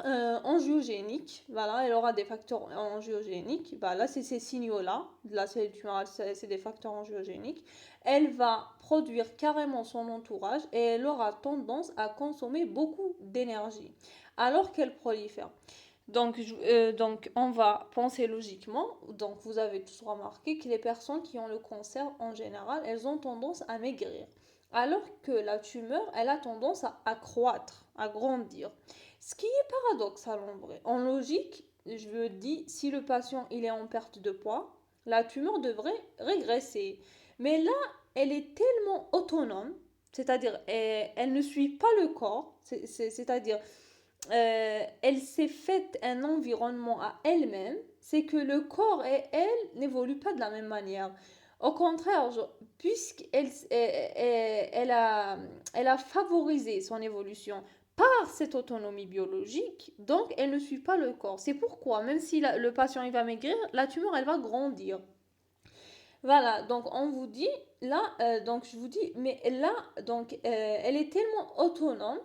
angiogéniques, voilà, elle aura des facteurs angiogéniques, là c'est ces signaux-là, de la cellule tumorale, c'est des facteurs angiogéniques, elle va produire carrément son entourage et elle aura tendance à consommer beaucoup d'énergie, alors qu'elle prolifère. Donc, on va penser logiquement. Donc, vous avez tous remarqué que les personnes qui ont le cancer, en général, elles ont tendance à maigrir. Alors que la tumeur, elle a tendance à croître, à grandir. Ce qui est paradoxal en vrai. En logique, je me dis, si le patient il est en perte de poids, la tumeur devrait régresser. Mais là, elle est tellement autonome, c'est-à-dire elle ne suit pas le corps, c'est-à-dire elle s'est faite un environnement à elle-même, c'est que le corps et elle n'évoluent pas de la même manière. Au contraire, puisqu'elle elle a favorisé son évolution par cette autonomie biologique, donc elle ne suit pas le corps. C'est pourquoi, même si le patient il va maigrir, la tumeur elle va grandir. Voilà, donc on vous dit, là, donc je vous dis, mais là, donc elle est tellement autonome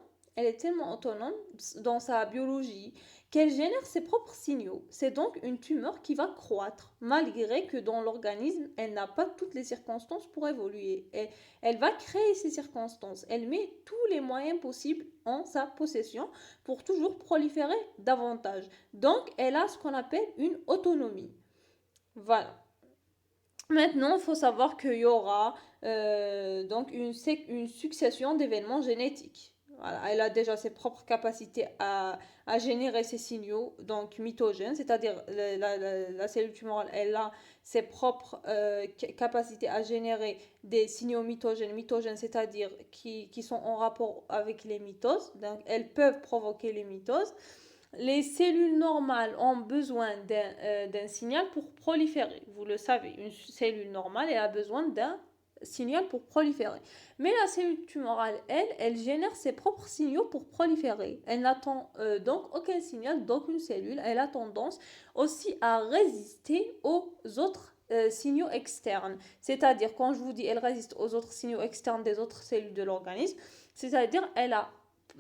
dans sa biologie qu'elle génère ses propres signaux. C'est donc une tumeur qui va croître, malgré que dans l'organisme, elle n'a pas toutes les circonstances pour évoluer. Elle va créer ces circonstances, elle met tous les moyens possibles en sa possession pour toujours proliférer davantage. Donc, elle a ce qu'on appelle une autonomie. Voilà. Maintenant, il faut savoir qu'il y aura donc une succession d'événements génétiques. Voilà, elle a déjà ses propres capacités à générer ces signaux, donc mitogènes, c'est-à-dire la cellule tumorale, elle a ses propres capacités à générer des signaux mitogènes, c'est-à-dire qui sont en rapport avec les mitoses, donc elles peuvent provoquer les mitoses. Les cellules normales ont besoin d'un signal pour proliférer. Vous le savez, une cellule normale elle a besoin d'un signal pour proliférer. Mais la cellule tumorale, elle génère ses propres signaux pour proliférer. Elle n'attend donc aucun signal d'aucune cellule. Elle a tendance aussi à résister aux autres signaux externes. C'est-à-dire, quand je vous dis elle résiste aux autres signaux externes des autres cellules de l'organisme, c'est-à-dire elle a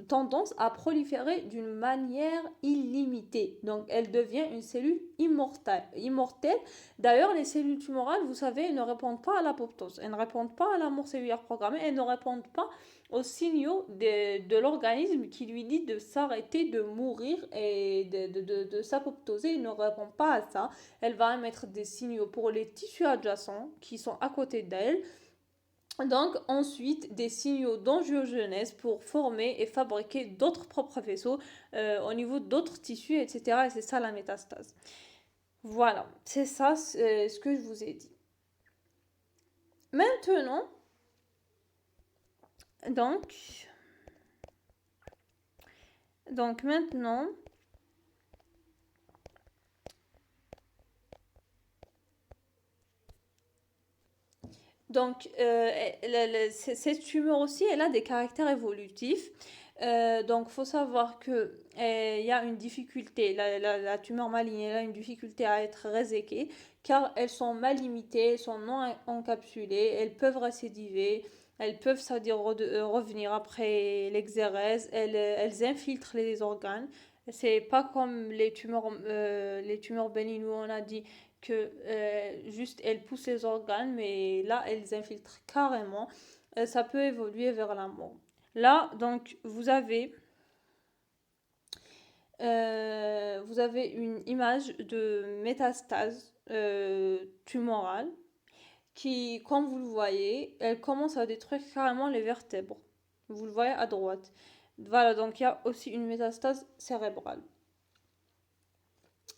tendance à proliférer d'une manière illimitée. Donc, elle devient une cellule immortelle. D'ailleurs, les cellules tumorales, vous savez, elles ne répondent pas à l'apoptose, elles ne répondent pas à la mort cellulaire programmée, elles ne répondent pas aux signaux de l'organisme qui lui dit de s'arrêter, de mourir et de s'apoptoser. Il ne répond pas à ça. Elle va émettre des signaux pour les tissus adjacents qui sont à côté d'elle. Donc ensuite des signaux d'angiogenèse pour former et fabriquer d'autres propres vaisseaux au niveau d'autres tissus, etc. Et c'est ça la métastase. Voilà, c'est ça ce que je vous ai dit. Maintenant, donc maintenant, donc cette tumeur aussi, elle a des caractères évolutifs. Donc, il faut savoir que il y a une difficulté, la tumeur maligne, elle a une difficulté à être réséquée, car elles sont mal limitées, elles sont non encapsulées, elles peuvent récidiver, elles peuvent, c'est-à-dire revenir après l'exérèse, elles infiltrent les organes. C'est pas comme les tumeurs bénignes où on a dit que juste elles poussent les organes, mais là, elles infiltrent carrément. Ça peut évoluer vers la mort. Là, donc, vous avez une image de métastase tumorale qui, comme vous le voyez, elle commence à détruire carrément les vertèbres. Vous le voyez à droite. Voilà, donc il y a aussi une métastase cérébrale.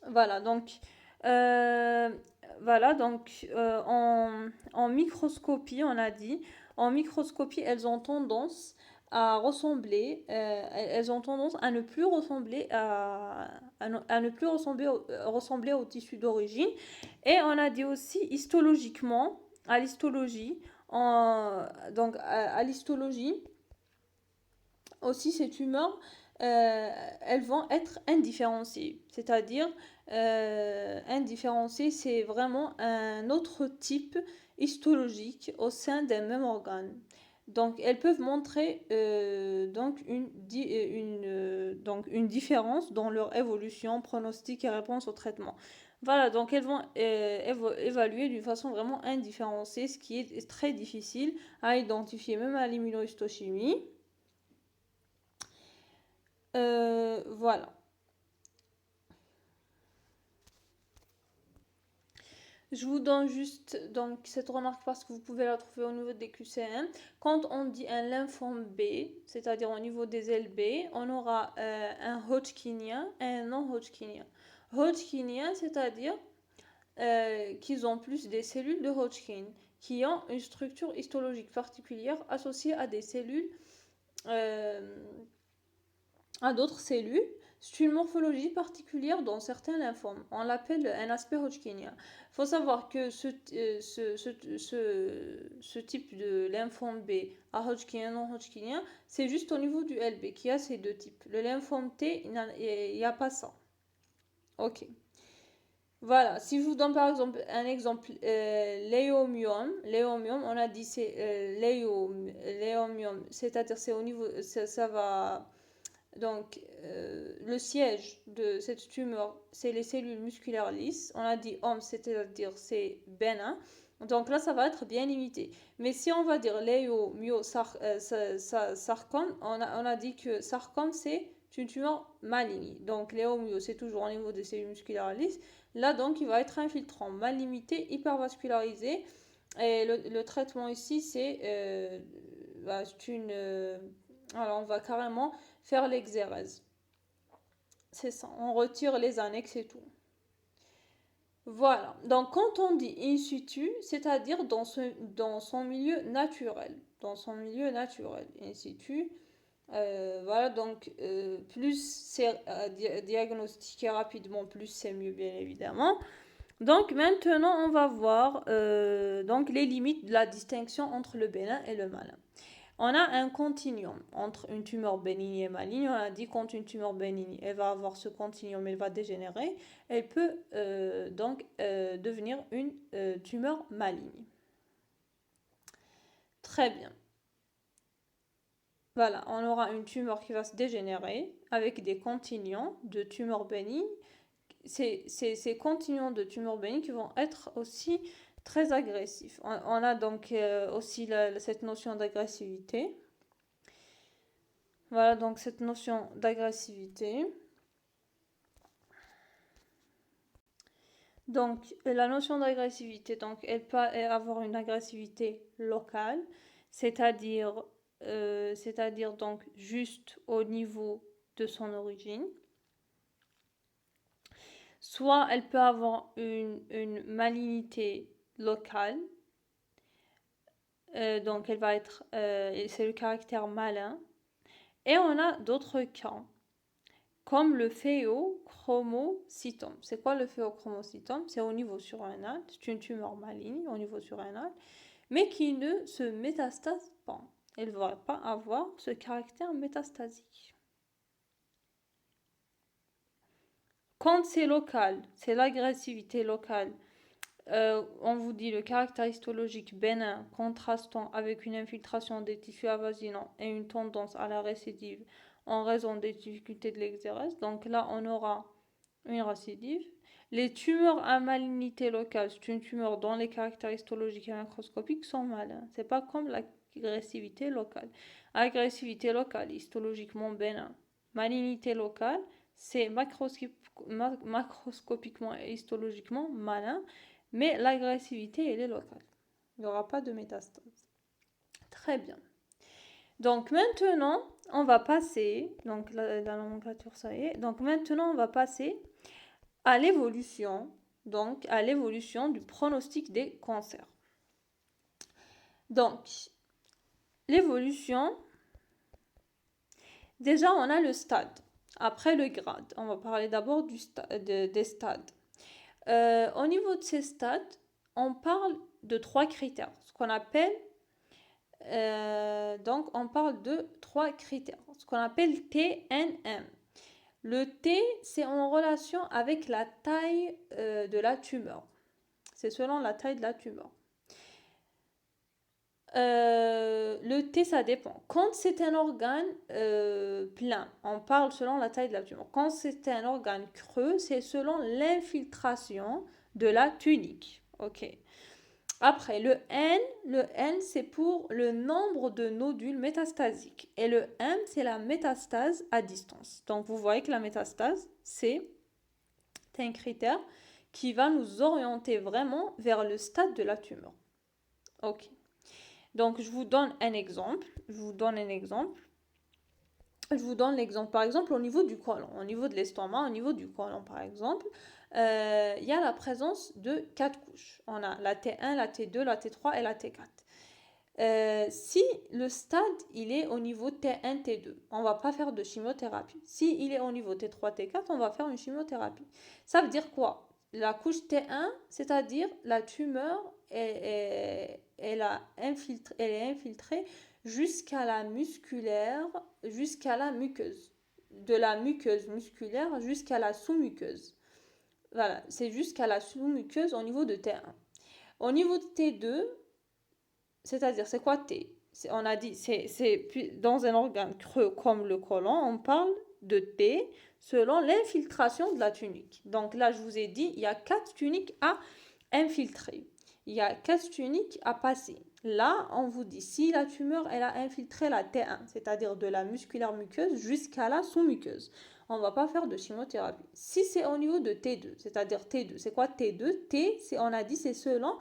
Voilà, donc, euh, en microscopie, on a dit, en microscopie, elles ont tendance à ressembler, elles ont tendance à ne plus ressembler à ne plus ressembler au tissu d'origine. Et on a dit aussi histologiquement, à l'histologie, à l'histologie, aussi ces tumeurs, elles vont être indifférenciées. C'est-à-dire, indifférenciées, c'est vraiment un autre type histologique au sein d'un même organe. Donc, elles peuvent montrer donc une différence dans leur évolution, pronostic et réponse au traitement. Voilà, donc elles vont évaluer d'une façon vraiment indifférenciée, ce qui est très difficile à identifier, même à l'immunohistochimie. Voilà. Je vous donne juste donc cette remarque parce que vous pouvez la trouver au niveau des QCM. Quand on dit un lymphome B, c'est-à-dire au niveau des LB, on aura un Hodgkinien et un non-Hodgkinien. Hodgkinien, c'est-à-dire qu'ils ont plus des cellules de Hodgkin, qui ont une structure histologique particulière associée à des cellules euh, à d'autres cellules. C'est une morphologie particulière dans certains lymphomes. On l'appelle un aspect hodgkinien. Il faut savoir que ce type de lymphome B à Hodgkin non Hodgkinien, c'est juste au niveau du LB qui a ces deux types. Le lymphome T, il n'y a pas ça. Ok. Voilà, si je vous donne par exemple un exemple, léomyome, on a dit c'est léomyome, c'est-à-dire c'est au niveau, ça va. Donc, le siège de cette tumeur, c'est les cellules musculaires lisses. On a dit homme, c'est-à-dire c'est bénin. Donc là, ça va être bien limité. Mais si on va dire léomyosarcome, on a dit que sarcome, c'est une tumeur maligne. Donc, léomyo, c'est toujours au niveau des cellules musculaires lisses. Là, donc, il va être infiltrant, mal limité, hypervascularisé. Et le traitement ici, c'est une. Alors, on va carrément faire l'exérèse. C'est ça, on retire les annexes et tout. Voilà, donc quand on dit in situ, c'est-à-dire dans son milieu naturel. Dans son milieu naturel, in situ. Voilà, donc plus c'est diagnostiqué rapidement, plus c'est mieux, bien évidemment. Donc maintenant, on va voir donc les limites de la distinction entre le bénin et le malin. On a un continuum entre une tumeur bénigne et maligne. On a dit quand une tumeur bénigne, elle va avoir ce continuum, elle va dégénérer. Elle peut donc devenir une tumeur maligne. Très bien. Voilà, on aura une tumeur qui va se dégénérer avec des continuums de tumeurs bénignes. Ces continuums de tumeurs bénignes qui vont être aussi très agressifs. On a donc aussi cette notion d'agressivité. Voilà donc cette notion d'agressivité. Donc la notion d'agressivité, donc elle peut avoir une agressivité locale, c'est-à-dire donc juste au niveau de son origine. Soit elle peut avoir une malignité locale, donc elle va être, c'est le caractère malin. Et on a d'autres cas, comme le phéochromocytome. C'est quoi le phéochromocytome? C'est au niveau surrénal, c'est une tumeur maligne au niveau surrénal, mais qui ne se métastase pas. Elle ne va pas avoir ce caractère métastasique. Quand c'est local, c'est l'agressivité locale. On vous dit le caractère histologique bénin contrastant avec une infiltration des tissus avoisinants et une tendance à la récidive en raison des difficultés de l'exérèse. Donc là, on aura une récidive. Les tumeurs à malignité locale, c'est une tumeur dont les caractères histologiques et macroscopiques sont malins. C'est pas comme l'agressivité locale. Agressivité locale, histologiquement bénin. Malignité locale, c'est macroscopiquement et histologiquement malin, mais l'agressivité, elle est locale. Il n'y aura pas de métastase. Très bien. Donc maintenant, on va passer, donc la nomenclature, ça y est. Donc maintenant, on va passer à l'évolution, donc à l'évolution du pronostic des cancers. Donc, l'évolution, déjà on a le stade, après le grade. On va parler d'abord des stades. Au niveau de ces stades, on parle de 3 critères, ce qu'on appelle, donc on parle de 3 critères, ce qu'on appelle TNM. Le T, c'est en relation avec la taille de la tumeur. C'est selon la taille de la tumeur. Le T, ça dépend. Quand c'est un organe plein, on parle selon la taille de la tumeur. Quand c'est un organe creux, c'est selon l'infiltration de la tunique. Ok. Après, le N, c'est pour le nombre de nodules métastasiques. Et le M, c'est la métastase à distance. Donc, vous voyez que la métastase, c'est un critère qui va nous orienter vraiment vers le stade de la tumeur. Ok. Donc, je vous donne un exemple. Je vous donne l'exemple, par exemple, au niveau du côlon, au niveau de l'estomac, au niveau du côlon, par exemple. Il y a la présence de 4 couches. On a la T1, la T2, la T3 et la T4. Si le stade il est au niveau T1, T2, on va pas faire de chimiothérapie. Si il est au niveau T3, T4, on va faire une chimiothérapie. Ça veut dire quoi? La couche T1, c'est-à-dire la tumeur, elle est infiltrée jusqu'à la musculaire, jusqu'à la muqueuse. De la muqueuse musculaire jusqu'à la sous-muqueuse. Voilà, c'est jusqu'à la sous-muqueuse au niveau de T1. Au niveau de T2, c'est-à-dire, c'est quoi T? On a dit, c'est dans un organe creux comme le côlon, on parle de T selon l'infiltration de la tunique. Donc là, je vous ai dit, il y a 4 tuniques à infiltrer. Il y a 4 tuniques à passer. Là, on vous dit, si la tumeur, elle a infiltré la T1, c'est-à-dire de la musculaire muqueuse jusqu'à la sous-muqueuse, on ne va pas faire de chimiothérapie. Si c'est au niveau de T2, c'est-à-dire T2, c'est quoi T2? T, on a dit, c'est selon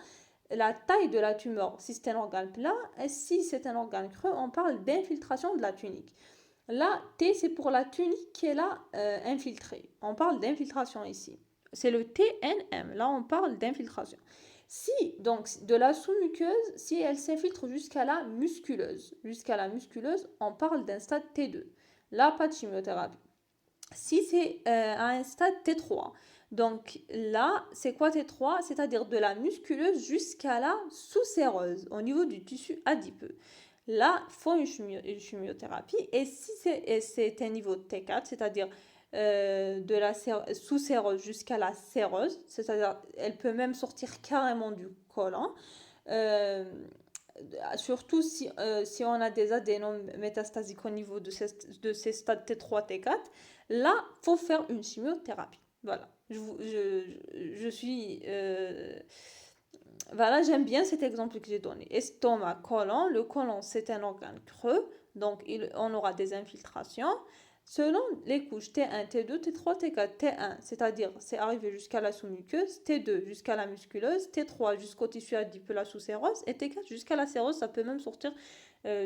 la taille de la tumeur. Si c'est un organe plat, et si c'est un organe creux, on parle d'infiltration de la tunique. Là, T, c'est pour la tunique qui est là infiltrée. On parle d'infiltration ici. C'est le TNM. Là, on parle d'infiltration. Si, donc, de la sous-muqueuse, si elle s'infiltre jusqu'à la musculeuse, on parle d'un stade T2. Là, pas de chimiothérapie. Si c'est à un stade T3, donc là, c'est quoi T3? C'est-à-dire de la musculeuse jusqu'à la sous-séreuse, au niveau du tissu adipeux. Là, il faut une chimiothérapie. Et si c'est un niveau de T4, c'est-à-dire de la sous-séreuse jusqu'à la séreuse, c'est-à-dire elle peut même sortir carrément du côlon, surtout si on a des adénomes métastasiques au niveau de ces stades T3, T4, là, faut faire une chimiothérapie. Voilà. Je suis... voilà, j'aime bien cet exemple que j'ai donné. Estomac, côlon. Le côlon, c'est un organe creux, donc on aura des infiltrations. Selon les couches T1, T2, T3, T4, T1, c'est-à-dire c'est arrivé jusqu'à la sous-muqueuse, T2 jusqu'à la musculeuse, T3 jusqu'au tissu adipeux, la sous-sérose, et T4 jusqu'à la sérose, ça peut même sortir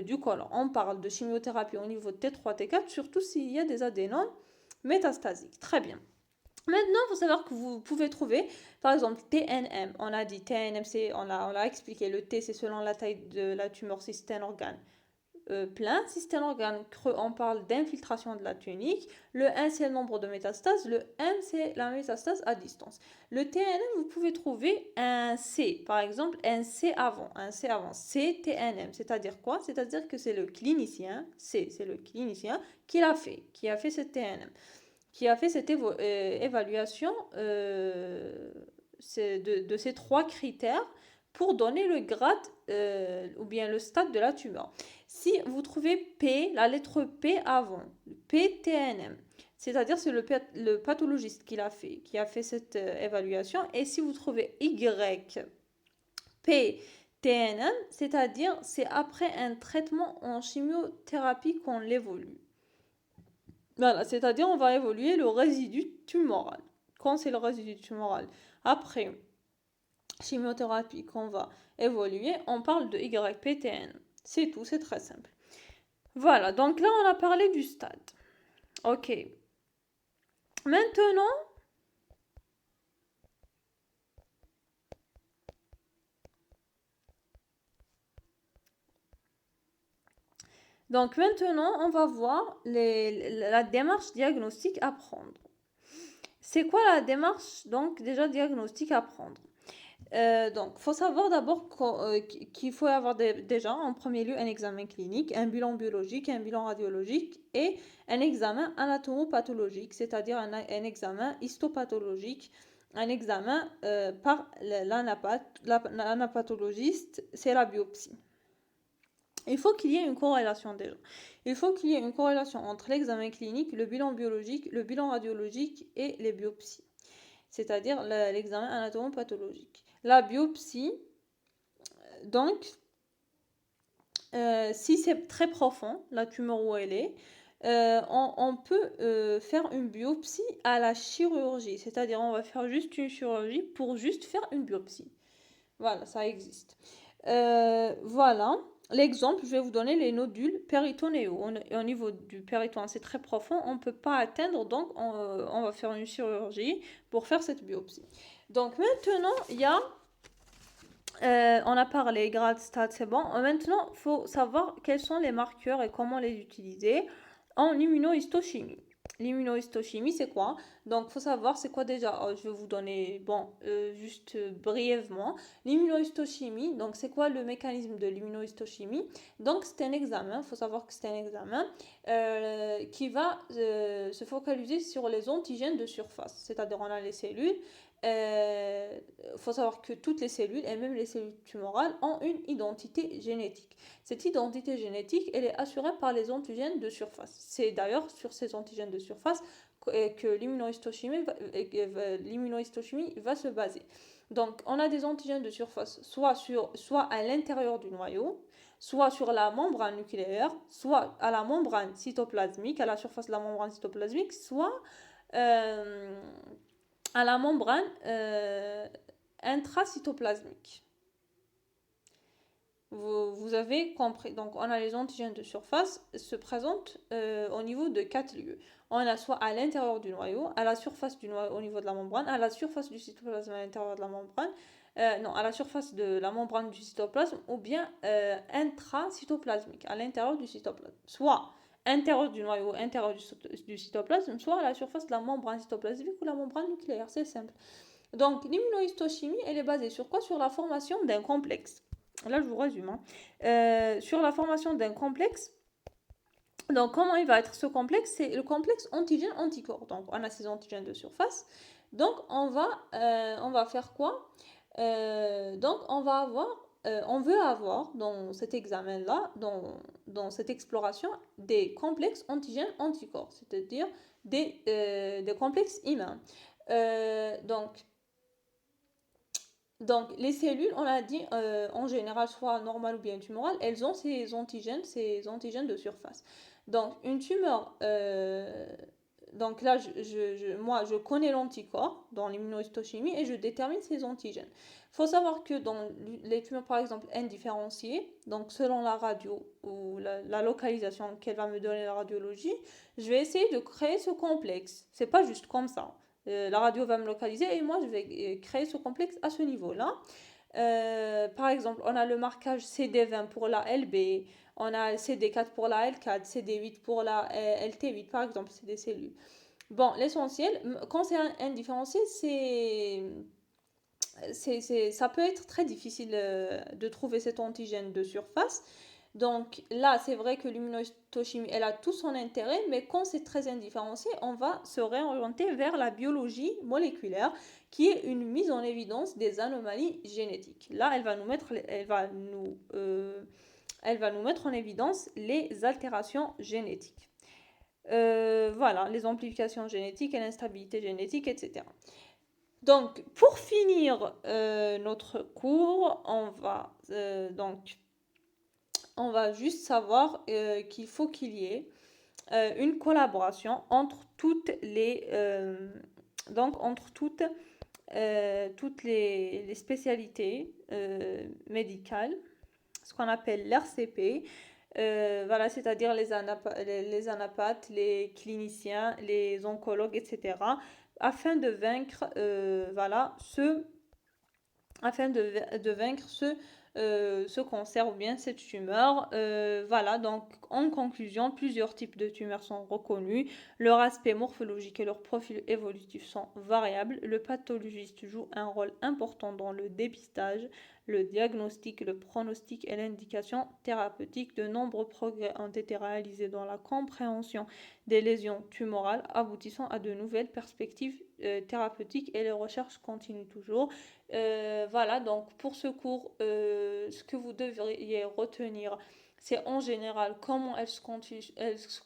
du côlon. On parle de chimiothérapie au niveau de T3, T4, surtout s'il y a des adénomes métastasiques. Très bien. Maintenant, il faut savoir que vous pouvez trouver, par exemple, TNM. On a dit TNM, on l'a expliqué. Le T, c'est selon la taille de la tumeur, si c'est un organe plein. Si c'est un organe creux, on parle d'infiltration de la tunique. Le 1, c'est le nombre de métastases. Le M, c'est la métastase à distance. Le TNM, vous pouvez trouver un C, par exemple, un C avant. Un C avant. C, TNM. C'est-à-dire quoi? C'est-à-dire que c'est le clinicien, C, c'est le clinicien qui a fait ce TNM, qui a fait cette évaluation de ces trois critères pour donner le grade ou bien le stade de la tumeur. Si vous trouvez P, la lettre P avant, PTNM, c'est-à-dire c'est le pathologiste qui a fait cette évaluation, et si vous trouvez Y, P, TNM, c'est-à-dire c'est après un traitement en chimiothérapie qu'on l'évolue. Voilà, c'est-à-dire on va évoluer le résidu tumoral. Quand c'est le résidu tumoral, après chimiothérapie qu'on va évoluer, on parle de YPTN. C'est tout, c'est très simple. Voilà, donc là on a parlé du stade. Ok. Maintenant, on va voir la démarche diagnostique à prendre. C'est quoi la démarche donc déjà diagnostique à prendre? Donc, faut savoir d'abord qu'il faut avoir déjà en premier lieu un examen clinique, un bilan biologique, un bilan radiologique et un examen anatomopathologique, c'est-à-dire un examen histopathologique, un examen par l'anapathologiste, c'est la biopsie. Il faut qu'il y ait une corrélation déjà. Il faut qu'il y ait une corrélation entre l'examen clinique, le bilan biologique, le bilan radiologique et les biopsies, c'est-à-dire l'examen anatomopathologique. La biopsie, donc, si c'est très profond, la tumeur où elle est, on peut faire une biopsie à la chirurgie, c'est-à-dire on va faire juste une chirurgie pour juste faire une biopsie. Voilà, ça existe. Voilà. L'exemple, je vais vous donner les nodules péritonéaux. Au niveau du périton, c'est très profond, on ne peut pas atteindre, donc on va faire une chirurgie pour faire cette biopsie. Donc maintenant, il y a, on a parlé grade, stade, c'est bon. Maintenant, il faut savoir quels sont les marqueurs et comment les utiliser en immunohistochimie. L'immunohistochimie, c'est quoi? Donc, il faut savoir c'est quoi déjà. Je vais vous donner, bon, juste brièvement. L'immunohistochimie, donc c'est quoi le mécanisme de l'immunohistochimie? Donc, c'est un examen, il faut savoir que c'est un examen qui va se focaliser sur les antigènes de surface. C'est-à-dire, on a les cellules. Faut savoir que toutes les cellules, et même les cellules tumorales, ont une identité génétique. Cette identité génétique, elle est assurée par les antigènes de surface. C'est d'ailleurs sur ces antigènes de surface que l'immunohistochimie va se baser. Donc, on a des antigènes de surface soit à l'intérieur du noyau, soit sur la membrane nucléaire, soit à la membrane cytoplasmique, à la surface de la membrane cytoplasmique, soit à la membrane intracytoplasmique. Vous avez compris. Donc, on a les antigènes de surface se présentent au niveau de 4 lieux. On a soit à l'intérieur du noyau, à la surface du noyau au niveau de la membrane, à la surface du cytoplasme à l'intérieur de la membrane, non, à la surface de la membrane du cytoplasme, ou bien intracytoplasmique, à l'intérieur du cytoplasme. Soit intérieur du noyau, intérieur du cytoplasme, soit à la surface de la membrane cytoplasmique ou la membrane nucléaire. C'est simple. Donc, l'immunohistochimie, elle est basée sur quoi? Sur la formation d'un complexe. Là, je vous résume. Sur la formation d'un complexe. Donc, comment il va être ce complexe? C'est le complexe antigène-anticorps. Donc, on a ces antigènes de surface. Donc, on va faire quoi? Donc, on va avoir on veut avoir dans cet examen-là, dans cette exploration, des complexes antigènes-anticorps, c'est-à-dire des complexes humains. Donc, les cellules, on a dit, en général, soit normales ou bien tumorales, elles ont ces antigènes de surface. Donc, une tumeur, donc là, moi, je connais l'anticorps dans l'immunohistochimie et je détermine ces antigènes. Il faut savoir que dans les tumeurs, par exemple, indifférenciées, donc selon la radio ou la localisation qu'elle va me donner la radiologie, je vais essayer de créer ce complexe. C'est pas juste comme ça. La radio va me localiser et moi je vais créer ce complexe à ce niveau-là. Par exemple, on a le marquage CD20 pour la LB, on a CD4 pour la L4, CD8 pour la LT8 par exemple, c'est des cellules. Bon, l'essentiel, quand c'est indifférencié, ça peut être très difficile de trouver cet antigène de surface. Donc là, c'est vrai que l'immunohistochimie, elle a tout son intérêt, mais quand c'est très indifférencié, on va se réorienter vers la biologie moléculaire, qui est une mise en évidence des anomalies génétiques. Là, elle va nous mettre en évidence les altérations génétiques. Voilà, les amplifications génétiques et l'instabilité génétique, etc. Donc, pour finir notre cours, on va juste savoir qu'il faut qu'il y ait une collaboration entre toutes les spécialités médicales, ce qu'on appelle l'RCP. Voilà, c'est-à-dire les anapathes, les cliniciens, les oncologues, etc., afin de vaincre, de vaincre ce cancer ou bien cette tumeur. Voilà, donc en conclusion, plusieurs types de tumeurs sont reconnus. Leur aspect morphologique et leur profil évolutif sont variables. Le pathologiste joue un rôle important dans le dépistage, le diagnostic, le pronostic et l'indication thérapeutique. De nombreux progrès ont été réalisés dans la compréhension des lésions tumorales, aboutissant à de nouvelles perspectives thérapeutiques, et les recherches continuent toujours. Voilà, donc pour ce cours, ce que vous devriez retenir, c'est en général comment elle se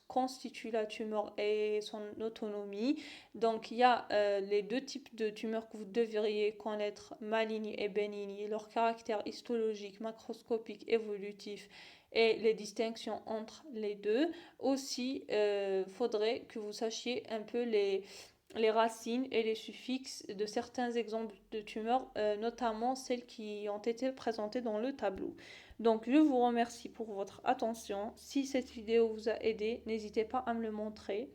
constitue la tumeur et son autonomie. Donc il y a les deux types de tumeurs que vous devriez connaître, malignes et bénignes, leur caractère histologique, macroscopique, évolutif et les distinctions entre les deux. Aussi, faudrait que vous sachiez un peu les racines et les suffixes de certains exemples de tumeurs, notamment celles qui ont été présentées dans le tableau. Donc je vous remercie pour votre attention. Si cette vidéo vous a aidé, n'hésitez pas à me le montrer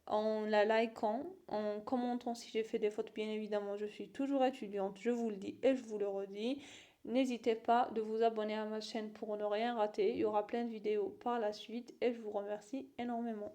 en la likant, en commentant si j'ai fait des fautes. Bien évidemment, je suis toujours étudiante, je vous le dis et je vous le redis. N'hésitez pas de vous abonner à ma chaîne pour ne rien rater. Il y aura plein de vidéos par la suite et je vous remercie énormément.